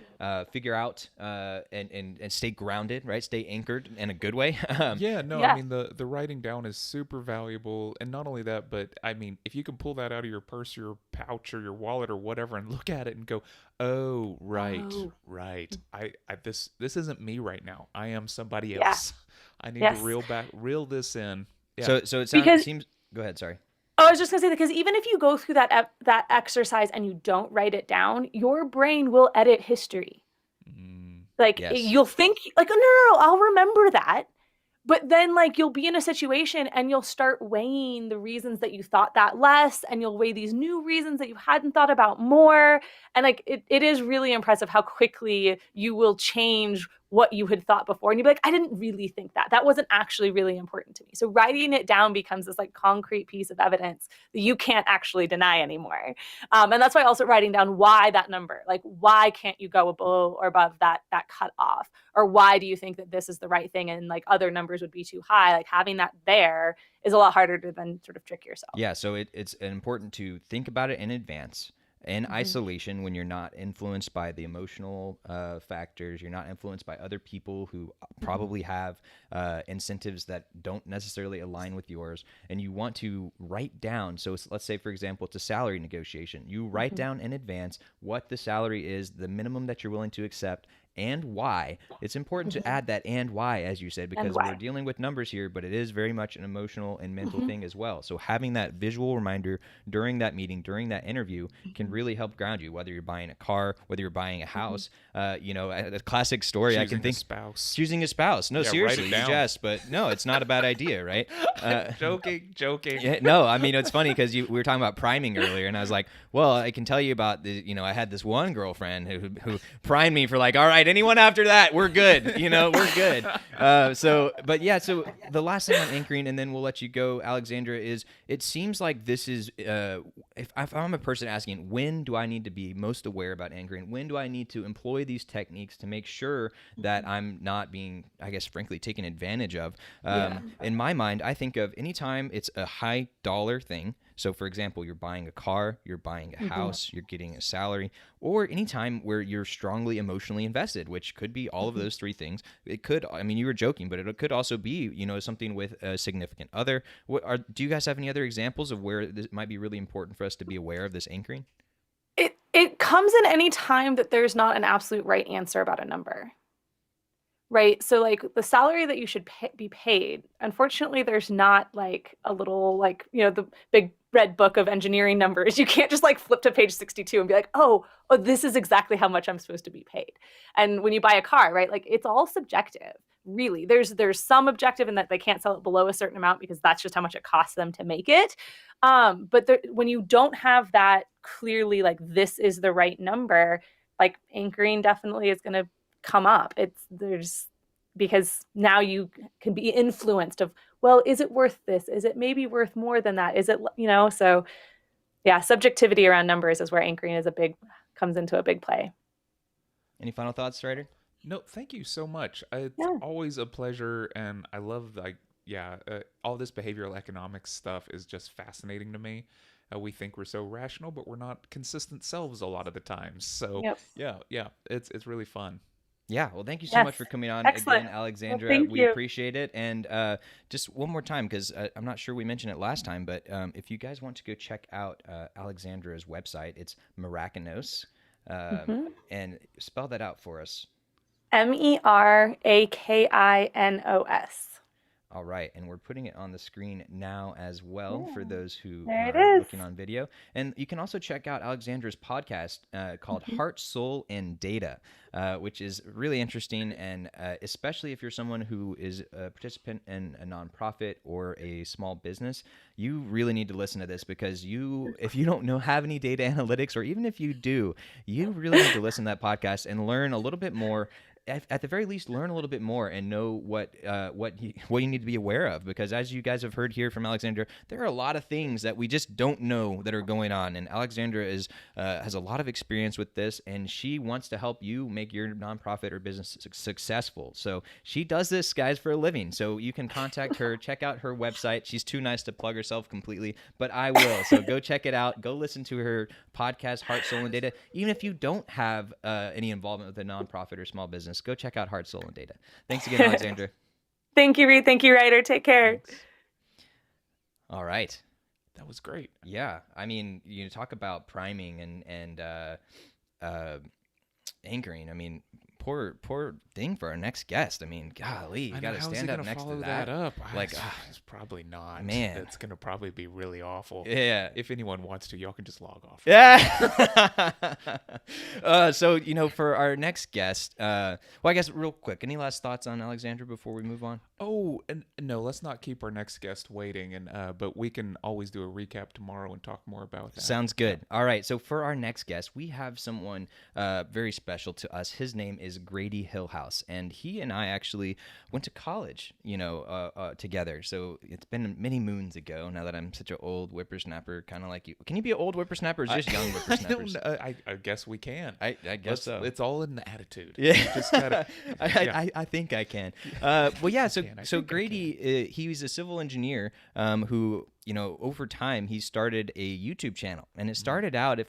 figure out and stay grounded, right? Stay anchored in a good way. I mean, the writing down is super valuable, and not only that, but I mean, if you can pull that out of your purse, your pouch, or your wallet, or whatever, and look at it and go, "Oh, right. I this isn't me right now. I am somebody else. I need to reel this in." Yeah. So it seems. Go ahead. Sorry. Oh, I was just gonna say that because even if you go through that exercise and you don't write it down, your brain will edit history. You'll think like, oh, no, I'll remember that. But then, like, you'll be in a situation and you'll start weighing the reasons that you thought that less, and you'll weigh these new reasons that you hadn't thought about more. And, like, it is really impressive how quickly you will change what you had thought before. And you'll be like, I didn't really think that. That wasn't actually really important to me. So writing it down becomes this, like, concrete piece of evidence that you can't actually deny anymore. And that's why also writing down why that number, like, why can't you go below or above that cut off? Or why do you think that this is the right thing and, like, other numbers would be too high? Like, having that there is a lot harder to then sort of trick yourself. Yeah, so it's important to think about it in advance, in isolation, when you're not influenced by the emotional factors, you're not influenced by other people who probably have incentives that don't necessarily align with yours, and you want to write down. So let's say, for example, it's a salary negotiation. You write down in advance what the salary is, the minimum that you're willing to accept, and why. It's important to add that "and why," as you said, because we're dealing with numbers here, but it is very much an emotional and mental thing as well. So having that visual reminder during that meeting, during that interview, can really help ground you, whether you're buying a car, whether you're buying a house. A classic story I can think. Choosing a spouse. No, seriously, you jest, but no, it's not a bad idea, right? Joking. Yeah, no, I mean, it's funny because we were talking about priming earlier, and I was like, well, I can tell you about I had this one girlfriend who primed me for, like, all right, anyone after that, we're good. We're good. So the last thing on anchoring, and then we'll let you go, Alexandra, is it seems like this is, if I'm a person asking, when do I need to be most aware about anchoring? When do I need to employ these techniques to make sure that I'm not being, I guess, frankly, taken advantage of? In my mind, I think of anytime it's a high dollar thing. So, for example, you're buying a car, you're buying a house, you're getting a salary, or any time where you're strongly emotionally invested, which could be all of those three things. It could, I mean, you were joking, but it could also be, something with a significant other. Do you guys have any other examples of where this might be really important for us to be aware of this anchoring? It comes in any time that there's not an absolute right answer about a number. Right. So, like, the salary that you should be paid, unfortunately, there's not, like, a little, like, the big red book of engineering numbers. You can't just, like, flip to page 62 and be like, oh, this is exactly how much I'm supposed to be paid. And when you buy a car, right, like, it's all subjective. Really, there's some objective in that they can't sell it below a certain amount because that's just how much it costs them to make it. But when you don't have that clearly, like, this is the right number, like, anchoring definitely is going to come up. Because now you can be influenced of, well, is it worth this? Is it maybe worth more than that? Is it, so yeah, subjectivity around numbers is where anchoring comes into a big play. Any final thoughts, Ryder? No, thank you so much. It's always a pleasure, and I love, all this behavioral economics stuff is just fascinating to me. We think we're so rational, but we're not consistent selves a lot of the times. So yeah, it's really fun. Yeah, well, thank you so much Yes. for coming on Excellent. again, Well, Alexandra. thank We you. appreciate it. And just one more time, because I'm not sure we mentioned it last time, but if you guys want to go check out Alexandra's website, it's Merakinos. And spell that out for us. Merakinos. All right, and we're putting it on the screen now as well for those who There it are is. looking on video. And you can also check out Alexandra's podcast called Heart, Soul, and Data, which is really interesting. And especially if you're someone who is a participant in a nonprofit or a small business, you really need to listen to this, because if you don't have any data analytics, or even if you do, you really need to listen to that podcast and learn a little bit more. At the very least, learn a little bit more and know what you need to be aware of, because as you guys have heard here from Alexandra, there are a lot of things that we just don't know that are going on, and Alexandra has a lot of experience with this, and she wants to help you make your nonprofit or business successful. So she does this, guys, for a living. So you can contact her, check out her website. She's too nice to plug herself completely, but I will. So go check it out. Go listen to her podcast, Heart, Soul, and Data. Even if you don't have any involvement with a nonprofit or small business, go check out Heart, Soul, and Data. Thanks again, Alexandra. Thank you, Reed. Thank you, Ryder. Take care. Thanks. All right. That was great. Yeah. I mean, you talk about priming and anchoring. I mean, poor thing for our next guest. I mean, golly, you got to stand up next to that. Up? Like, it's probably not. Man. It's gonna probably be really awful. Yeah. If anyone wants to, y'all can just log off. Yeah. So, for our next guest, well, I guess real quick, any last thoughts on Alexandra before we move on? Oh, and no, let's not keep our next guest waiting. But we can always do a recap tomorrow and talk more about that. Sounds good. All right. So for our next guest, we have someone very special to us. His name is Grady Hillhouse, and he and I actually went to college, together. So it's been many moons ago. Now that I'm such an old whippersnapper, kind of like you. Can you be an old whippersnapper or just young whippersnappers? I guess we can. I guess so. It's all in the attitude. Yeah, You just gotta, I think I can. Well, yeah. So I so think I Grady, he was a civil engineer who, over time he started a YouTube channel, and it started out,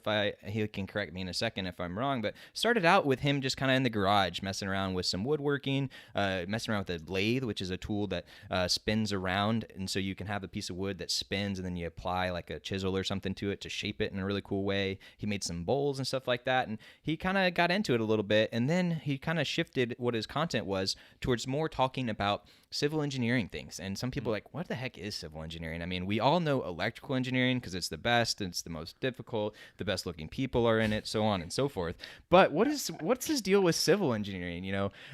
he can correct me in a second if I'm wrong, but started out with him just kind of in the garage messing around with some woodworking, messing around with a lathe, which is a tool that spins around, and so you can have a piece of wood that spins, and then you apply like a chisel or something to it to shape it in a really cool way. He made some bowls and stuff like that, and he kind of got into it a little bit, and then he kind of shifted what his content was towards more talking about civil engineering things. And some people are like, what the heck is civil engineering? I mean, we all know electrical engineering because it's the best, it's the most difficult, the best looking people are in it, so on and so forth. But what's his deal with civil engineering,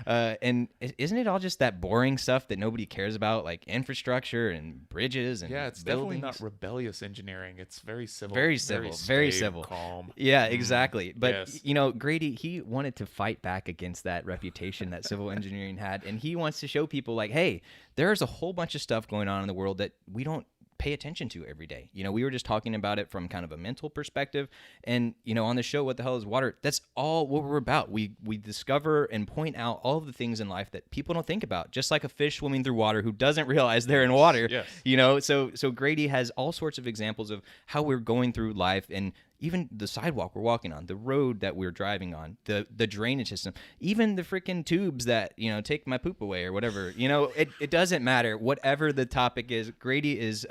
and isn't it all just that boring stuff that nobody cares about, like infrastructure and bridges and it's buildings? definitely not rebellious engineering. It's very civil. Very civil, very civil. Calm. Yeah, exactly. But, Yes. Grady, he wanted to fight back against that reputation that civil engineering had. And he wants to show people like, hey, there's a whole bunch of stuff going on in the world that we don't pay attention to every day. We were just talking about it from kind of a mental perspective. And, on the show, What the Hell is Water? That's all what we're about. We discover and point out all of the things in life that people don't think about, just like a fish swimming through water who doesn't realize they're in water. Yes. So Grady has all sorts of examples of how we're going through life, and even the sidewalk we're walking on, the road that we're driving on, the drainage system, even the freaking tubes that, take my poop away or whatever. It doesn't matter. Whatever the topic is, Grady is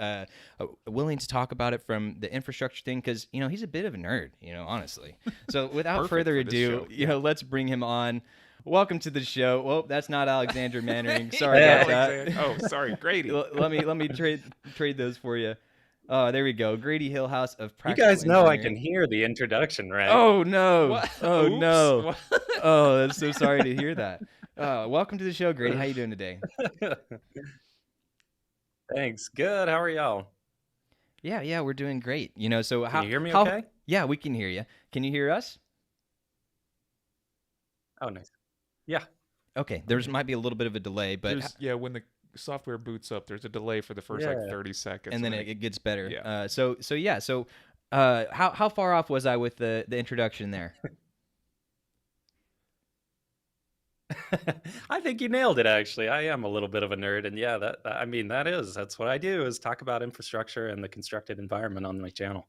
willing to talk about it from the infrastructure thing because, he's a bit of a nerd, honestly. So without further ado, let's bring him on. Welcome to the show. Well, that's not Alexandra Mannerings. Sorry about that. Oh, sorry, Grady. Let me trade those for you. Oh, there we go. Grady Hillhouse of Practical You guys know I Engineering. can hear the introduction, right? Oh, no. What? Oh, Oops. no. What? Oh, I'm so sorry to hear that. Welcome to the show, Grady. How you doing today? Thanks. Good. How are y'all? Yeah, we're doing great. So Can you hear me okay? Yeah, we can hear you. Can you hear us? Oh, nice. Yeah. Okay, there might be a little bit of a delay, but When the software boots up, there's a delay for the first 30 seconds, and then it gets better. Yeah. So how far off was I with the introduction there? I think you nailed it, actually. I am a little bit of a nerd, and yeah, that's what I do is talk about infrastructure and the constructed environment on my channel.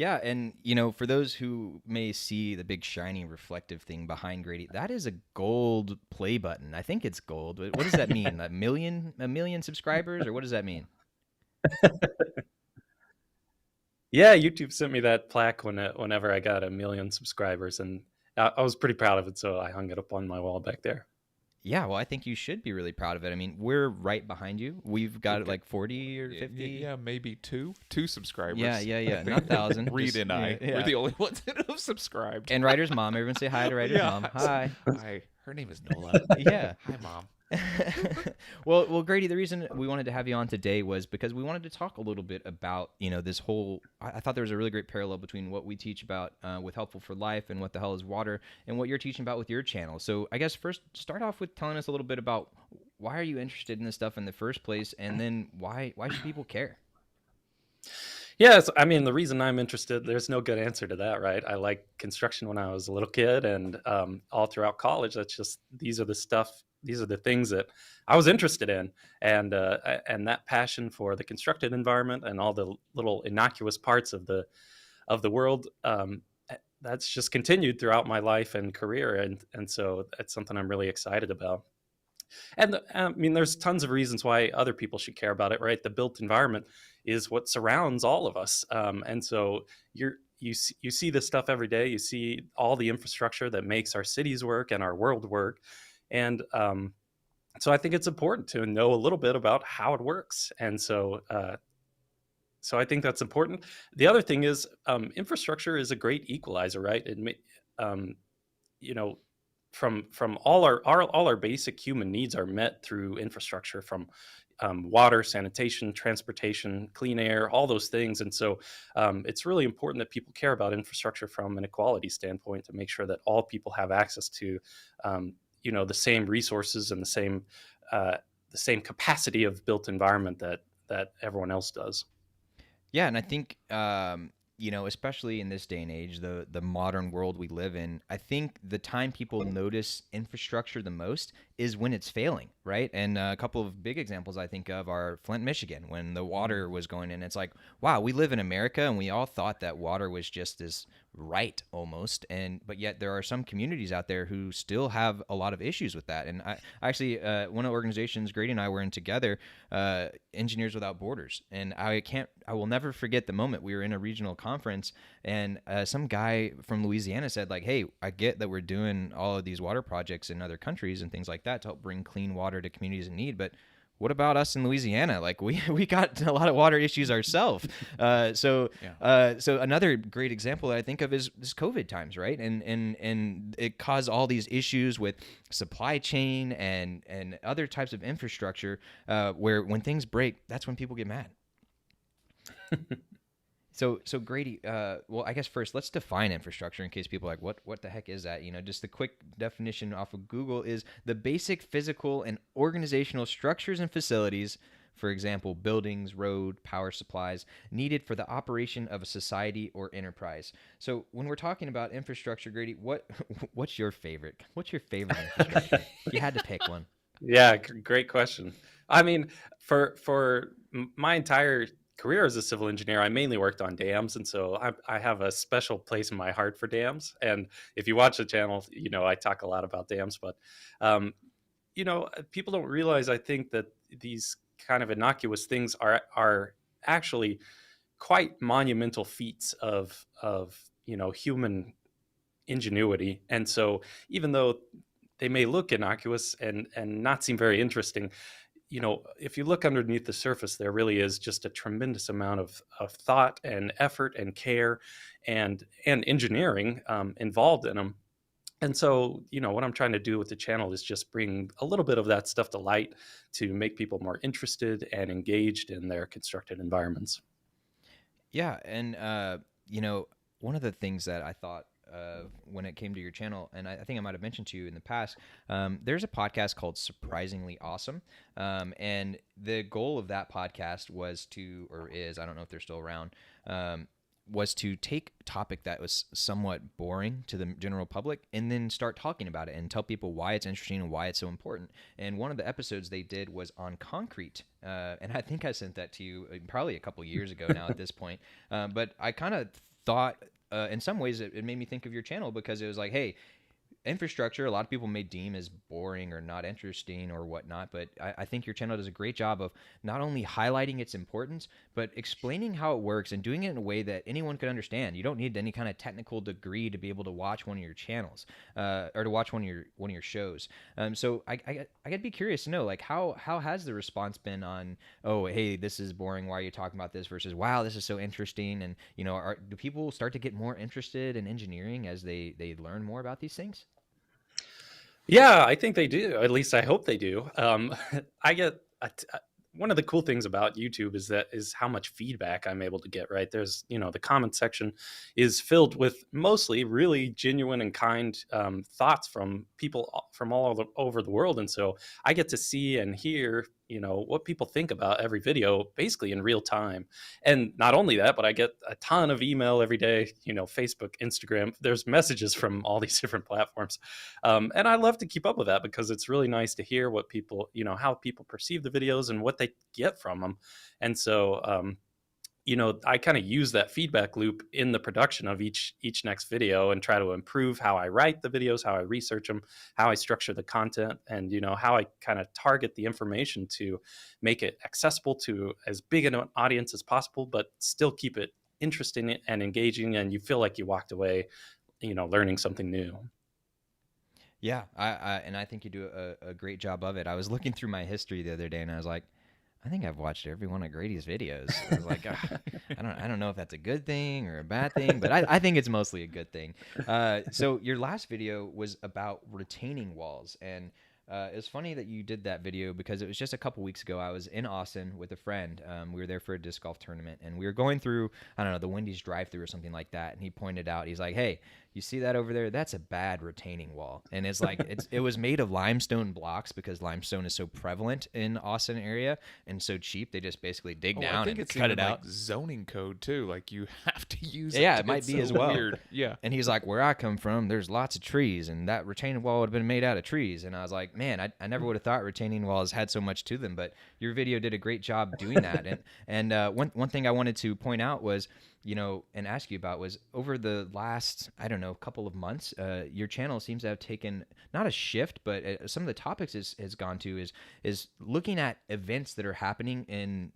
Yeah, and for those who may see the big shiny reflective thing behind Grady, that is a gold play button. I think it's gold. What does that mean? A million subscribers, or what does that mean? Yeah, YouTube sent me that plaque whenever I got 1 million subscribers, and I was pretty proud of it, so I hung it up on my wall back there. Yeah, well, I think you should be really proud of it. I mean, we're right behind you. We've got Okay. like 40 or 50. Yeah, maybe two subscribers. Yeah. Not 1,000. Reed just- and I, yeah. we're the only ones that have subscribed. And Ryder's mom. Everyone say hi to Ryder's mom. Hi. Hi. Her name is Nola. Yeah. Hi, Mom. well, Grady, the reason we wanted to have you on today was because we wanted to talk a little bit about, this whole. I thought there was a really great parallel between what we teach about with Helpful for Life and what the hell is water, and what you're teaching about with your channel. So I guess first start off with telling us a little bit about why are you interested in this stuff in the first place, and then why should people care? Yes, I mean, the reason I'm interested, there's no good answer to that, right? I like construction when I was a little kid, and all throughout college. These are the things that I was interested in, and that passion for the constructed environment and all the little innocuous parts of the world. That's just continued throughout my life and career, and so that's something I'm really excited about. And I mean, there's tons of reasons why other people should care about it, right? The built environment is what surrounds all of us, and so you see this stuff every day. You see all the infrastructure that makes our cities work and our world work, and so I think it's important to know a little bit about how it works, and so I think that's important. The other thing is infrastructure is a great equalizer, right? You know, from all our basic human needs are met through infrastructure, from water, sanitation, transportation, clean air, all those things. And so it's really important that people care about infrastructure from an equality standpoint, to make sure that all people have access to the same resources and the same capacity of built environment that everyone else does. Yeah, and I think especially in this day and age, the modern world we live in, I think the time people notice infrastructure the most is when it's failing, right? And a couple of big examples I think of are Flint, Michigan, when the water was going in. It's like, wow, we live in America, and we all thought that water was just this right almost, but yet there are some communities out there who still have a lot of issues with that. And I actually, one of the organizations Grady and I were in together, Engineers Without Borders, and I will never forget the moment we were in a regional conference, and some guy from Louisiana said, like, hey, I get that we're doing all of these water projects in other countries and things like that to help bring clean water to communities in need, but what about us in Louisiana? Like we got a lot of water issues ourselves. So another great example that I think of is COVID times, right? And it caused all these issues with supply chain and other types of infrastructure, where when things break, that's when people get mad. So Grady, well, I guess first let's define infrastructure in case people are like, what the heck is that? Just the quick definition off of Google is the basic physical and organizational structures and facilities, for example, buildings, road, power supplies, needed for the operation of a society or enterprise. So when we're talking about infrastructure, Grady, what's your favorite? What's your favorite infrastructure? If you had to pick one. Yeah, great question. I mean, for my entire career as a civil engineer, I mainly worked on dams, and so I have a special place in my heart for dams. And if you watch the channel, I talk a lot about dams. But people don't realize, I think, that these kind of innocuous things are actually quite monumental feats of human ingenuity. And so even though they may look innocuous and not seem very interesting, if you look underneath the surface, there really is just a tremendous amount of thought and effort and care and engineering involved in them. And so, what I'm trying to do with the channel is just bring a little bit of that stuff to light to make people more interested and engaged in their constructed environments. Yeah, and one of the things that I thought when it came to your channel, and I think I might have mentioned to you in the past, there's a podcast called Surprisingly Awesome, and the goal of that podcast was I don't know if they're still around, was to take a topic that was somewhat boring to the general public and then start talking about it and tell people why it's interesting and why it's so important. And one of the episodes they did was on concrete. And I think I sent that to you probably a couple years ago now at this point. But I kind of thought, in some ways, it made me think of your channel, because it was like, hey, infrastructure, a lot of people may deem as boring or not interesting or whatnot, but I think your channel does a great job of not only highlighting its importance, but explaining how it works and doing it in a way that anyone could understand. You don't need any kind of technical degree to be able to watch one of your channels, or to watch one of your shows. So I gotta be curious to know, like, how has the response been on, oh, hey, this is boring, why are you talking about this, versus, wow, this is so interesting? And do people start to get more interested in engineering as they learn more about these things? Yeah, I think they do. At least I hope they do. I get one of the cool things about YouTube is how much feedback I'm able to get. Right, there's the comment section is filled with mostly really genuine and kind thoughts from people from all over the world, and so I get to see and hear what people think about every video basically in real time. And not only that, but I get a ton of email every day, Facebook, Instagram. There's messages from all these different platforms. And I love to keep up with that because it's really nice to hear what people, how people perceive the videos and what they get from them. And so, I kind of use that feedback loop in the production of each next video and try to improve how I write the videos, how I research them, how I structure the content, and how I kind of target the information to make it accessible to as big an audience as possible, but still keep it interesting and engaging, and you feel like you walked away, learning something new. Yeah, and I think you do a great job of it. I was looking through my history the other day, and I was like, I think I've watched every one of Grady's videos. I was like, I don't know if that's a good thing or a bad thing, but I think it's mostly a good thing. So your last video was about retaining walls, and it was funny that you did that video because it was just a couple weeks ago. I was in Austin with a friend. We were there for a disc golf tournament, and we were going through, I don't know, the Wendy's drive-thru or something like that. And he pointed out, he's like, hey, you see that over there? That's a bad retaining wall. And it's like, it was made of limestone blocks because limestone is so prevalent in Austin area and so cheap. They just basically dig down and cut it out. Like zoning code too. Like you have to use it. Yeah, it might be as well. Weird. Yeah. And he's like, where I come from, there's lots of trees, and that retaining wall would have been made out of trees. And I was like, man, I never would have thought retaining walls had so much to them, but your video did a great job doing that. And one thing I wanted to point out was, and ask you about was, over the last, I don't know, couple of months, your channel seems to have taken not a shift, but some of the topics has gone to is looking at events that are happening in,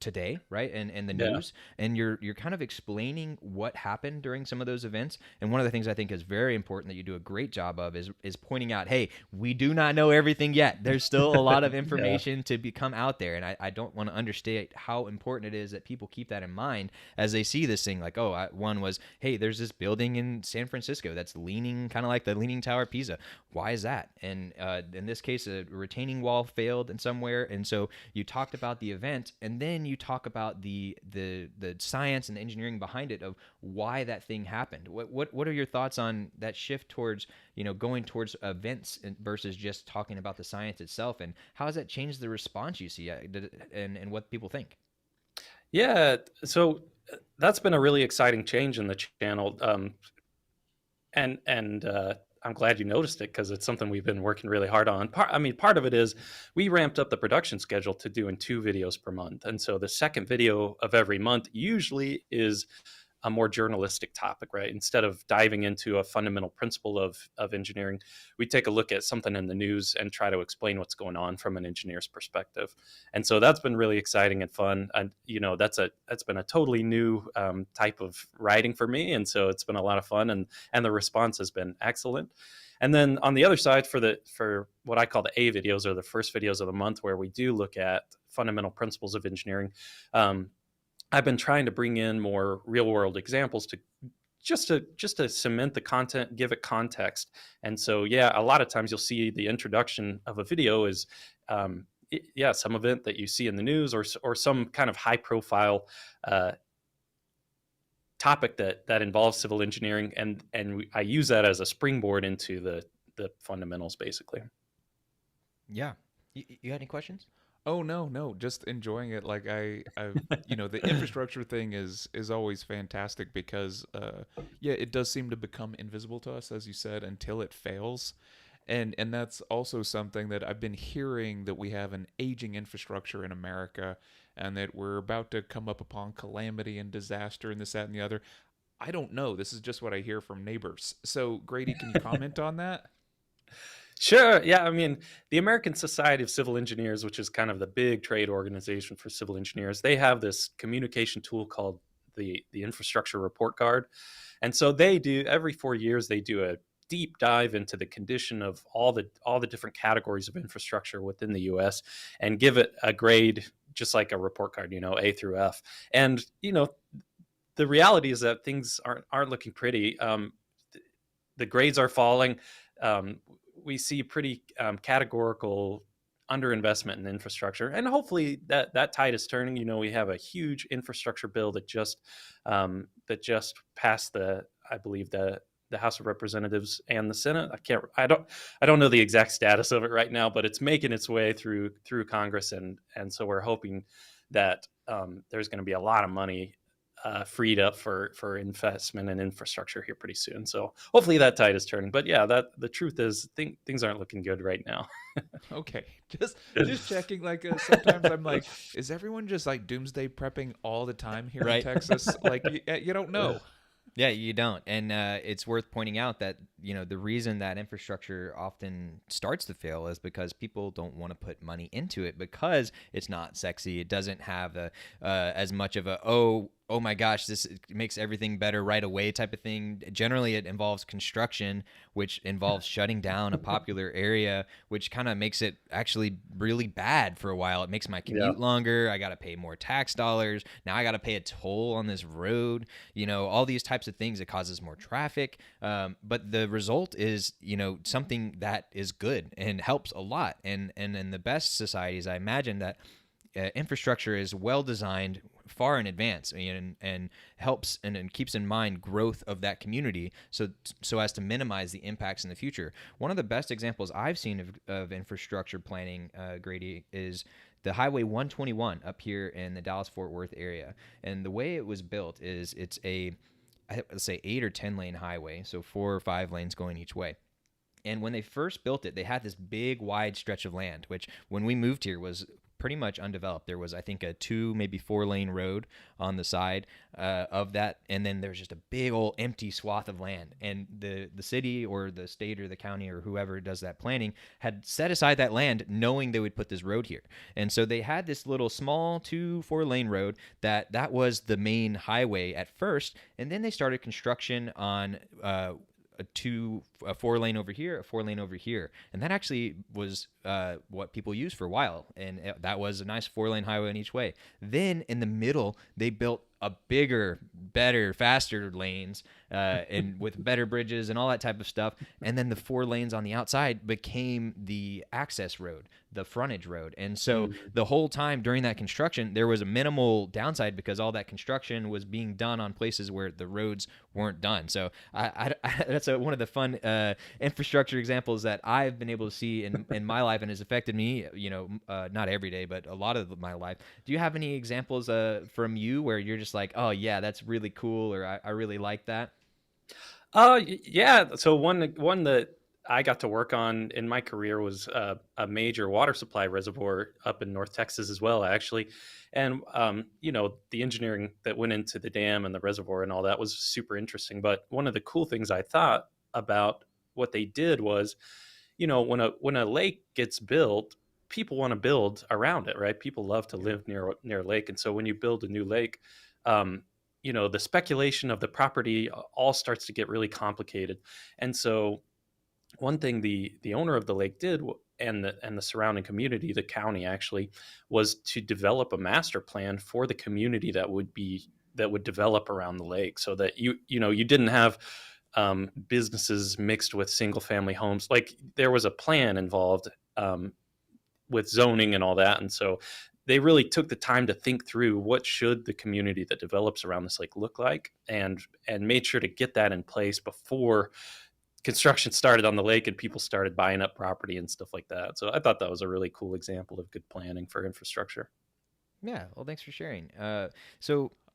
today, right? And the news, and you're kind of explaining what happened during some of those events. And one of the things I think is very important that you do a great job of is pointing out, hey, we do not know everything yet. There's still a lot of information to become out there. And I don't want to understate how important it is that people keep that in mind as they see this thing. Like, one was, hey, there's this building in San Francisco that's leaning kind of like the Leaning Tower of Pisa. Why is that? And in this case, a retaining wall failed in somewhere. And so you talked about the event, and then you talk about the science and the engineering behind it of why that thing happened. What are your thoughts on that shift towards, going towards events versus just talking about the science itself? And how has that changed the response you see and what people think? Yeah, so that's been a really exciting change in the channel, and I'm glad you noticed it because it's something we've been working really hard on. Part of it is we ramped up the production schedule to doing 2 videos per month, and so the second video of every month usually is a more journalistic topic, right? Instead of diving into a fundamental principle of engineering, we take a look at something in the news and try to explain what's going on from an engineer's perspective. And so that's been really exciting and fun. And that's been a totally new type of writing for me, and so it's been a lot of fun, and the response has been excellent. And then on the other side, for what I call the A videos, or the first videos of the month, where we do look at fundamental principles of engineering, I've been trying to bring in more real world examples to just to cement the content, give it context. And so, a lot of times you'll see the introduction of a video is, some event that you see in the news, or some kind of high profile topic that involves civil engineering, and I use that as a springboard into the fundamentals, basically. Yeah. You got any questions? Oh no, just enjoying it. Like the infrastructure thing is always fantastic because it does seem to become invisible to us, as you said, until it fails. And that's also something that I've been hearing, that we have an aging infrastructure in America, and that we're about to come up upon calamity and disaster and this, that, and the other. I don't know. This is just what I hear from neighbors. So, Grady, can you comment on that? Sure. Yeah. I mean, the American Society of Civil Engineers, which is kind of the big trade organization for civil engineers, they have this communication tool called the Infrastructure Report Card. And so they do every 4 years, they do a deep dive into the condition of all the different categories of infrastructure within the US and give it a grade, just like a report card, A through F. And, the reality is that things aren't looking pretty. The grades are falling. We see pretty categorical underinvestment in infrastructure, and hopefully that tide is turning. We have a huge infrastructure bill that just passed I believe the House of Representatives and the Senate. I don't know the exact status of it right now, but it's making its way through Congress, and so we're hoping that there's going to be a lot of money freed up for investment and infrastructure here pretty soon. So hopefully that tide is turning. But yeah, the truth is things aren't looking good right now. Okay, just checking. Like sometimes I'm like, is everyone just like doomsday prepping all the time here in Texas? Like you don't know. Yeah, you don't. And it's worth pointing out that, the reason that infrastructure often starts to fail is because people don't want to put money into it because it's not sexy. It doesn't have as much of a, oh my gosh, this makes everything better right away type of thing. Generally, it involves construction, which involves shutting down a popular area, which kind of makes it actually really bad for a while. It makes my commute longer. I got to pay more tax dollars. Now I got to pay a toll on this road. All these types of things. It causes more traffic. But the result is, something that is good and helps a lot. And in the best societies, I imagine that infrastructure is well designed far in advance and helps and keeps in mind growth of that community so as to minimize the impacts in the future. One of the best examples I've seen of infrastructure planning, Grady, is the Highway 121 up here in the Dallas-Fort Worth area. And the way it was built is it's let's say 8 or 10 lane highway, so 4 or 5 lanes going each way. And when they first built it, they had this big, wide stretch of land, which when we moved here was pretty much undeveloped. There was, I think, a 2, maybe 4 lane road on the side of that. And then there's just a big old empty swath of land. And the city or the state or the county or whoever does that planning had set aside that land knowing they would put this road here. And so they had this little small 2-4 lane road that was the main highway at first. And then they started construction on a 4 lane over here, a 4 lane over here. And that actually was what people used for a while. And that was a nice 4 lane highway in each way. Then in the middle, they built a bigger, better, faster lanes and with better bridges and all that type of stuff. And then the 4 lanes on the outside became the access road, the frontage road. And so the whole time during that construction, there was a minimal downside because all that construction was being done on places where the roads weren't done. So that's one of the fun infrastructure examples that I've been able to see in my life and has affected me, not every day, but a lot of my life. Do you have any examples from you where you're just like, oh yeah, that's really cool, or I really like that? Yeah. So one that I got to work on in my career was a major water supply reservoir up in North Texas as well, actually. And, the engineering that went into the dam and the reservoir and all that was super interesting. But one of the cool things I thought about what they did was, when a lake gets built, people want to build around it, right? People love to live near a lake. And so when you build a new lake, the speculation of the property all starts to get really complicated. And so one thing the owner of the lake did, and the surrounding community, the county actually, was to develop a master plan for the community that would develop around the lake, so that you didn't have businesses mixed with single family homes. Like there was a plan involved with zoning and all that. And so they really took the time to think through what should the community that develops around this lake look like, and made sure to get that in place before construction started on the lake and people started buying up property and stuff like that. So I thought that was a really cool example of good planning for infrastructure. Yeah, well, thanks for sharing.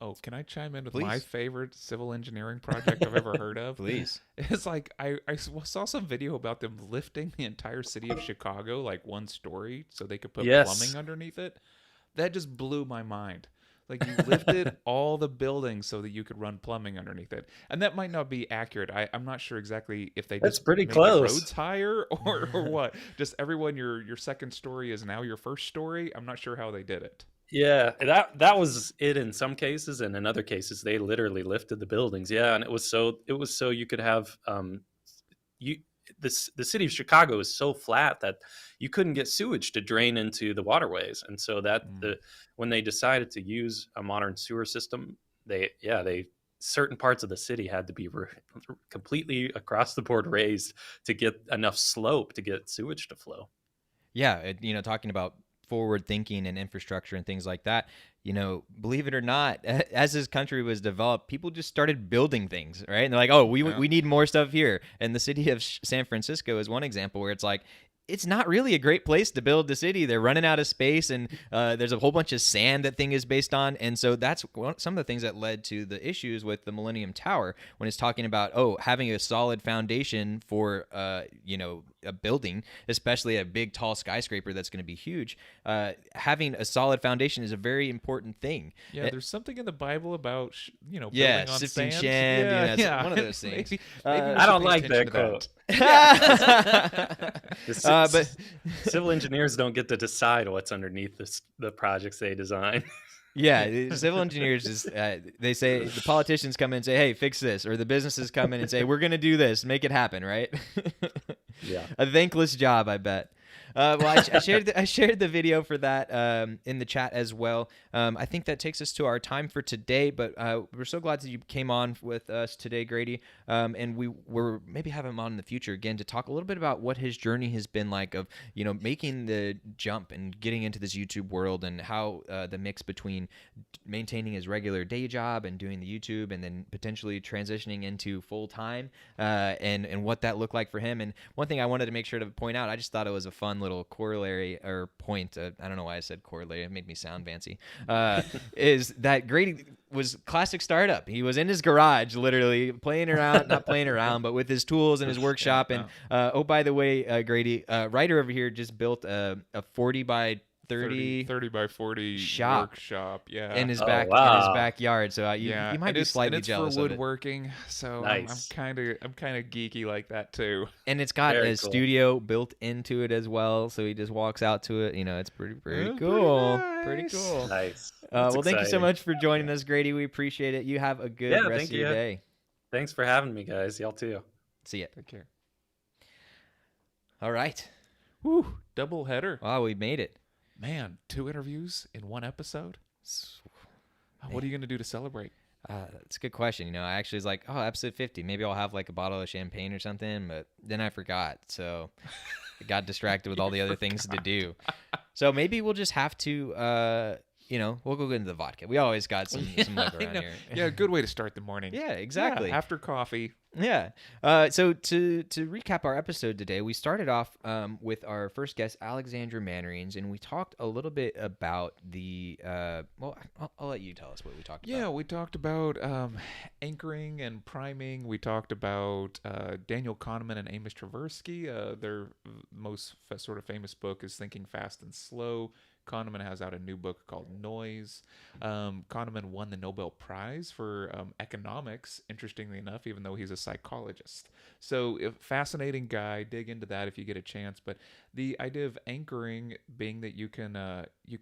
Oh, can I chime in with Please. my favorite civil engineering project I've ever heard of? Please. It's like I saw some video about them lifting the entire city of Chicago like one story so they could put Yes. plumbing underneath it. That just blew my mind. Like you lifted all the buildings so that you could run plumbing underneath it. And that might not be accurate. I'm not sure exactly if they That's just pretty made the close. roads higher or what. Just everyone, your second story is now your first story. I'm not sure how they did it. Yeah, that was it in some cases, and in other cases they literally lifted the buildings. Yeah, and it was so you could have you the city of Chicago is so flat that you couldn't get sewage to drain into the waterways, and so when they decided to use a modern sewer system, they certain parts of the city had to be completely across the board raised to get enough slope to get sewage to flow. Yeah, talking about forward thinking and infrastructure and things like that, believe it or not, as this country was developed, people just started building things, right? And they're like, oh, we need more stuff here. And the city of San Francisco is one example where it's like, it's not really a great place to build the city. They're running out of space, and there's a whole bunch of sand that thing is based on. And so that's some of the things that led to the issues with the Millennium Tower, when it's talking about, having a solid foundation for, a building, especially a big, tall skyscraper that's going to be huge. Having a solid foundation is a very important thing. Yeah, there's something in the Bible about, building on sifting sand. sand. It's one of those things. Maybe I don't like that quote. But civil engineers don't get to decide what's underneath the projects they design. Yeah, the civil engineers just they say, the politicians come in and say, hey, fix this, or the businesses come in and say, we're going to do this, make it happen, right? Yeah, a thankless job, I bet. Well, I shared the video for that in the chat as well. I think that takes us to our time for today, but we're so glad that you came on with us today, Grady. And we're maybe have him on in the future again to talk a little bit about what his journey has been like of, making the jump and getting into this YouTube world, and how the mix between maintaining his regular day job and doing the YouTube, and then potentially transitioning into full time, and what that looked like for him. And one thing I wanted to make sure to point out, I just thought it was a fun little corollary or point. I don't know why I said corollary. It made me sound fancy. Is that Grady was classic startup. He was in his garage, literally playing around, not playing around, but with his tools in his workshop. And by the way, Grady, Ryder over here just built a 40 by 30 by 40 workshop, in his in his backyard. So you might be slightly jealous for of it. woodworking, so nice. I'm kind of geeky like that too. And it's got Very a cool. studio built into it as well, so he just walks out to it. It's pretty cool. Pretty cool. Nice. Well, thank you so much for joining us, Grady. We appreciate it. You have a good rest of your day. Thanks for having me, guys. Y'all too. See ya. Take care. All right. Woo! Double header. Wow, we made it. Man, 2 interviews in 1 episode. What are you gonna do to celebrate? That's a good question. I actually was like, episode 50. Maybe I'll have like a bottle of champagne or something, but then I forgot. So I got distracted with all the other things to do. So maybe we'll just have to, we'll go into the vodka. We always got some love around here. Yeah, good way to start the morning. Yeah, exactly. Yeah, after coffee. Yeah. So to recap our episode today, we started off with our first guest, Alexandra Mannerings, and we talked a little bit about the I'll let you tell us what we talked about. Yeah, we talked about anchoring and priming. We talked about Daniel Kahneman and Amos Tversky. Their most sort of famous book is Thinking Fast and Slow. Kahneman has out a new book called Noise. Kahneman won the Nobel Prize for economics, interestingly enough, even though he's a psychologist. So fascinating guy. Dig into that if you get a chance. But the idea of anchoring being that you can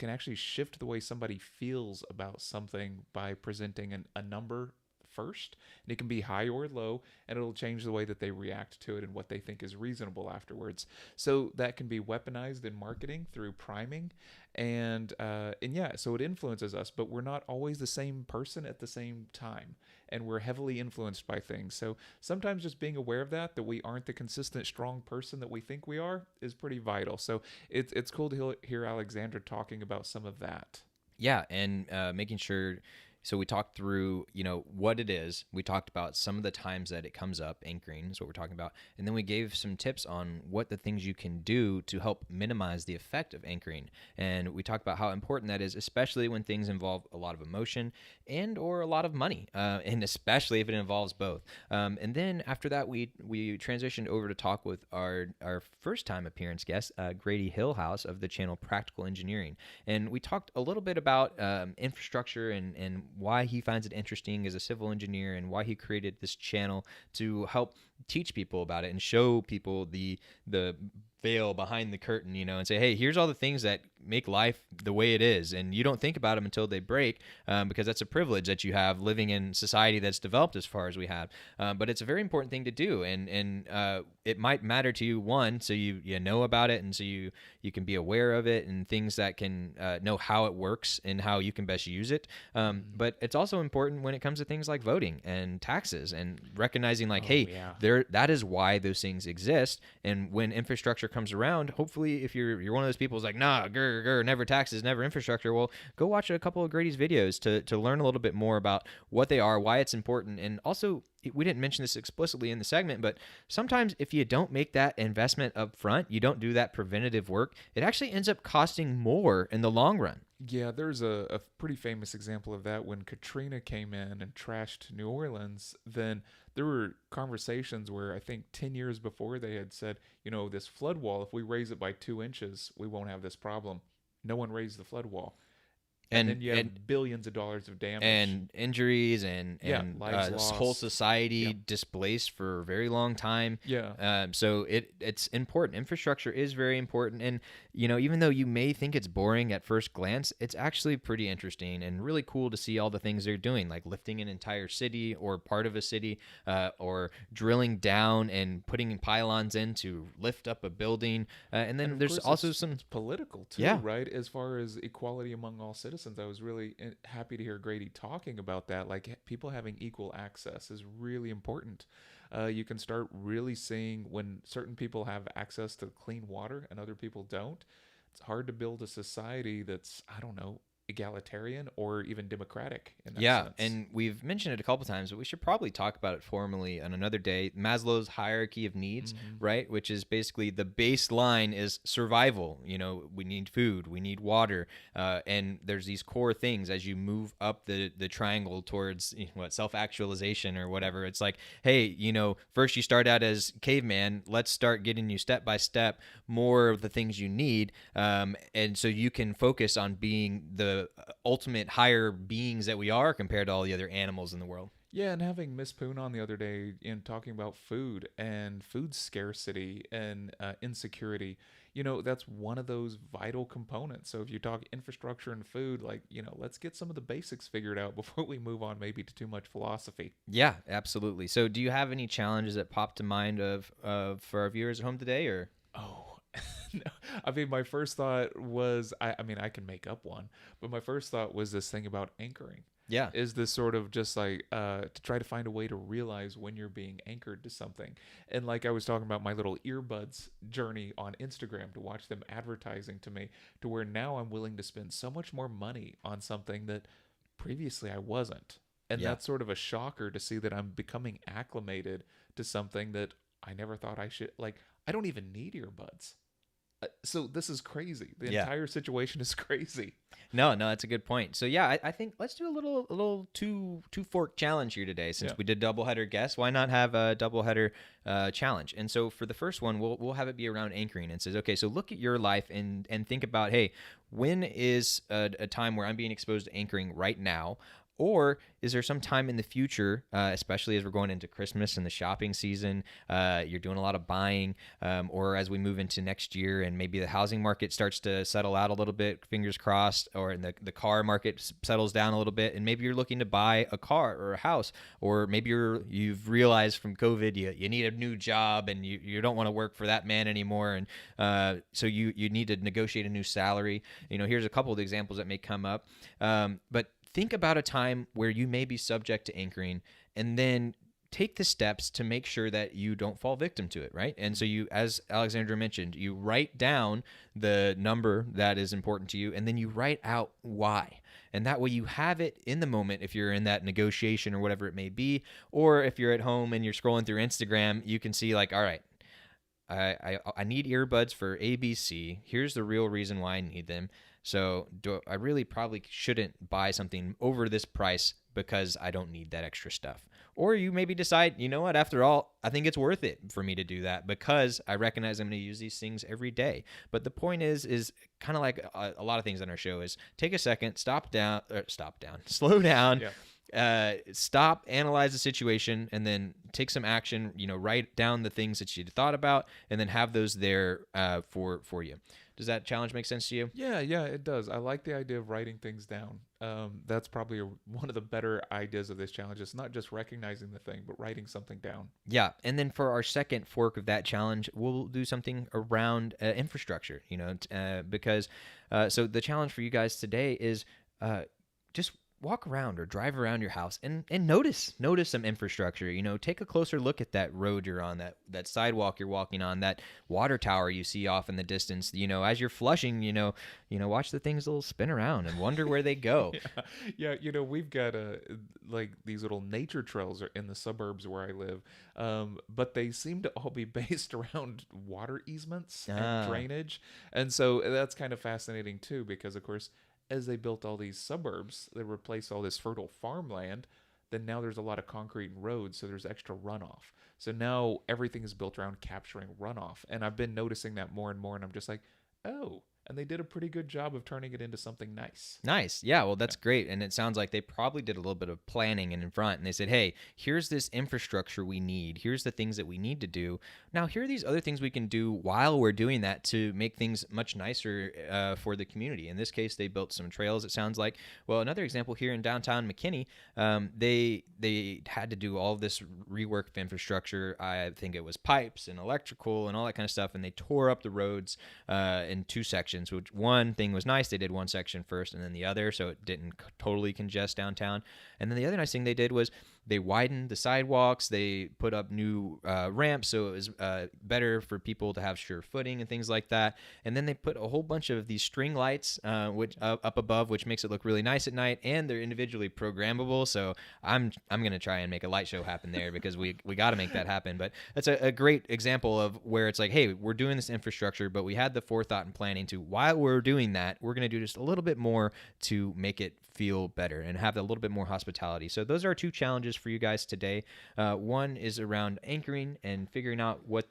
actually shift the way somebody feels about something by presenting a number first, and it can be high or low, and it'll change the way that they react to it and what they think is reasonable afterwards. So that can be weaponized in marketing through priming, and yeah, so it influences us, but we're not always the same person at the same time, and we're heavily influenced by things. So sometimes just being aware of that we aren't the consistent, strong person that we think we are is pretty vital. So it's cool to hear Alexandra talking about some of that. Yeah, and making sure So we talked through, what it is. We talked about some of the times that it comes up, anchoring is what we're talking about. And then we gave some tips on what the things you can do to help minimize the effect of anchoring. And we talked about how important that is, especially when things involve a lot of emotion and or a lot of money, and especially if it involves both. And then after that, we transitioned over to talk with our first time appearance guest, Grady Hillhouse of the channel Practical Engineering. And we talked a little bit about infrastructure and why he finds it interesting as a civil engineer and why he created this channel to help teach people about it and show people the veil behind the curtain, and say, hey, here's all the things that make life the way it is, and you don't think about them until they break, because that's a privilege that you have living in society that's developed as far as we have. But it's a very important thing to do, and it might matter to you, one, so you know about it, and so you can be aware of it, and things that can know how it works and how you can best use it. But it's also important when it comes to things like voting and taxes and recognizing that is why those things exist. And when infrastructure comes around, hopefully if you're one of those people who's like, nah, never taxes, never infrastructure, well, go watch a couple of Grady's videos to learn a little bit more about what they are, why it's important. And also, we didn't mention this explicitly in the segment, but sometimes if you don't make that investment up front, you don't do that preventative work, it actually ends up costing more in the long run. Yeah, there's a pretty famous example of that. When Katrina came in and trashed New Orleans, then there were conversations where I think 10 years before they had said, this flood wall, if we raise it by 2 inches, we won't have this problem. No one raised the flood wall. And then you have billions of dollars of damage and injuries and lives lost. Whole society displaced for a very long time. So it's important. Infrastructure is very important. And, even though you may think it's boring at first glance, it's actually pretty interesting and really cool to see all the things they're doing, like lifting an entire city or part of a city, or drilling down and putting pylons in to lift up a building. And then there's also some political too, right? As far as equality among all citizens. I was really happy to hear Grady talking about that. Like, people having equal access is really important. You can start really seeing when certain people have access to clean water and other people don't. It's hard to build a society that's, I don't know, egalitarian or even democratic in that sense. And we've mentioned it a couple times, but we should probably talk about it formally on another day. Maslow's hierarchy of needs, right? Which is basically the baseline is survival. We need food, we need water, and there's these core things as you move up the triangle towards self-actualization or whatever. It's like, hey, first you start out as caveman, let's start getting you step by step more of the things you need, and so you can focus on being the ultimate higher beings that we are compared to all the other animals in the world. Yeah, and having Miss Poon on the other day in talking about food and food scarcity and insecurity, that's one of those vital components. So if you talk infrastructure and food, let's get some of the basics figured out before we move on maybe to too much philosophy. Yeah, absolutely. So do you have any challenges that pop to mind for our viewers at home today, or? Oh, no. I mean, my first thought was, I can make up one, but my first thought was this thing about anchoring. Yeah. Is this sort of just like to try to find a way to realize when you're being anchored to something. And like I was talking about my little earbuds journey on Instagram, to watch them advertising to me, to where now I'm willing to spend so much more money on something that previously I wasn't. And that's sort of a shocker to see that I'm becoming acclimated to something that I never thought I should. Like, I don't even need earbuds. So this is crazy. The entire situation is crazy. No, that's a good point. So I think let's do a little two fork challenge here today. Since we did doubleheader guess, why not have a doubleheader challenge? And so for the first one, we'll have it be around anchoring, and says, okay, so look at your life and think about, hey, when is a time where I'm being exposed to anchoring right now? Or is there some time in the future, especially as we're going into Christmas and the shopping season, you're doing a lot of buying, or as we move into next year and maybe the housing market starts to settle out a little bit, fingers crossed, or the car market settles down a little bit, and maybe you're looking to buy a car or a house, or maybe you've realized from COVID you need a new job and you don't want to work for that man anymore, and so you need to negotiate a new salary. Here's a couple of the examples that may come up, but think about a time where you may be subject to anchoring, and then take the steps to make sure that you don't fall victim to it, right? And so you, as Alexandra mentioned, you write down the number that is important to you, and then you write out why. And that way you have it in the moment if you're in that negotiation or whatever it may be. Or if you're at home and you're scrolling through Instagram, you can see like, all right, I need earbuds for ABC. Here's the real reason why I need them. So I really probably shouldn't buy something over this price because I don't need that extra stuff. Or you maybe decide, you know what, after all, I think it's worth it for me to do that because I recognize I'm going to use these things every day. But the point is kind of like a lot of things on our show is take a second, slow down. Yeah. Stop, analyze the situation, and then take some action. Write down the things that you thought about, and then have those there for you. Does that challenge make sense to you? Yeah, it does. I like the idea of writing things down. That's probably one of the better ideas of this challenge. It's not just recognizing the thing, but writing something down. Yeah, and then for our second fork of that challenge, we'll do something around infrastructure. Because so the challenge for you guys today is just walk around or drive around your house and notice some infrastructure. Take a closer look at that road you're on, that sidewalk you're walking on, that water tower you see off in the distance. As you're flushing, watch the things little spin around and wonder where they go. Yeah, we've got like these little nature trails in the suburbs where I live, but they seem to all be based around water easements and drainage, and so that's kind of fascinating too, because of course, as they built all these suburbs, they replaced all this fertile farmland, then now there's a lot of concrete and roads, so there's extra runoff. So now everything is built around capturing runoff. And I've been noticing that more and more, and I'm just like, oh, and they did a pretty good job of turning it into something nice. Nice. Yeah, well, that's great. And it sounds like they probably did a little bit of planning in front. And they said, hey, here's this infrastructure we need. Here's the things that we need to do. Now, here are these other things we can do while we're doing that to make things much nicer for the community. In this case, they built some trails, it sounds like. Well, another example here in downtown McKinney, they had to do all of this rework of infrastructure. I think it was pipes and electrical and all that kind of stuff. And they tore up the roads in two sections. Which one thing was nice, they did one section first and then the other, so it didn't totally congest downtown. And then the other nice thing they did was they widened the sidewalks, they put up new ramps, so it was better for people to have sure footing and things like that. And then they put a whole bunch of these string lights which up above, which makes it look really nice at night, and they're individually programmable. So I'm gonna try and make a light show happen there because we got to make that happen. But that's a great example of where it's like, hey, we're doing this infrastructure, but we had the forethought and planning to, while we're doing that, we're gonna do just a little bit more to make it feel better and have a little bit more hospitality. So those are 2 challenges for you guys today. One is around anchoring and figuring out when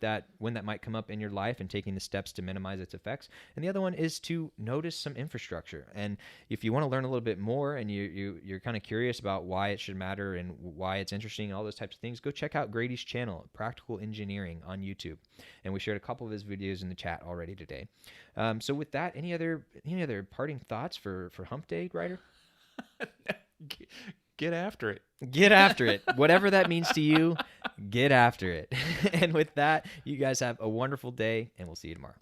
that might come up in your life and taking the steps to minimize its effects. And the other one is to notice some infrastructure. And if you want to learn a little bit more and you're kind of curious about why it should matter and why it's interesting and all those types of things, go check out Grady's channel, Practical Engineering, on YouTube. And we shared a couple of his videos in the chat already today. So with that, any other parting thoughts for Hump Day, Ryder? Get after it. Get after it. Whatever that means to you, get after it. And with that, you guys have a wonderful day, and we'll see you tomorrow.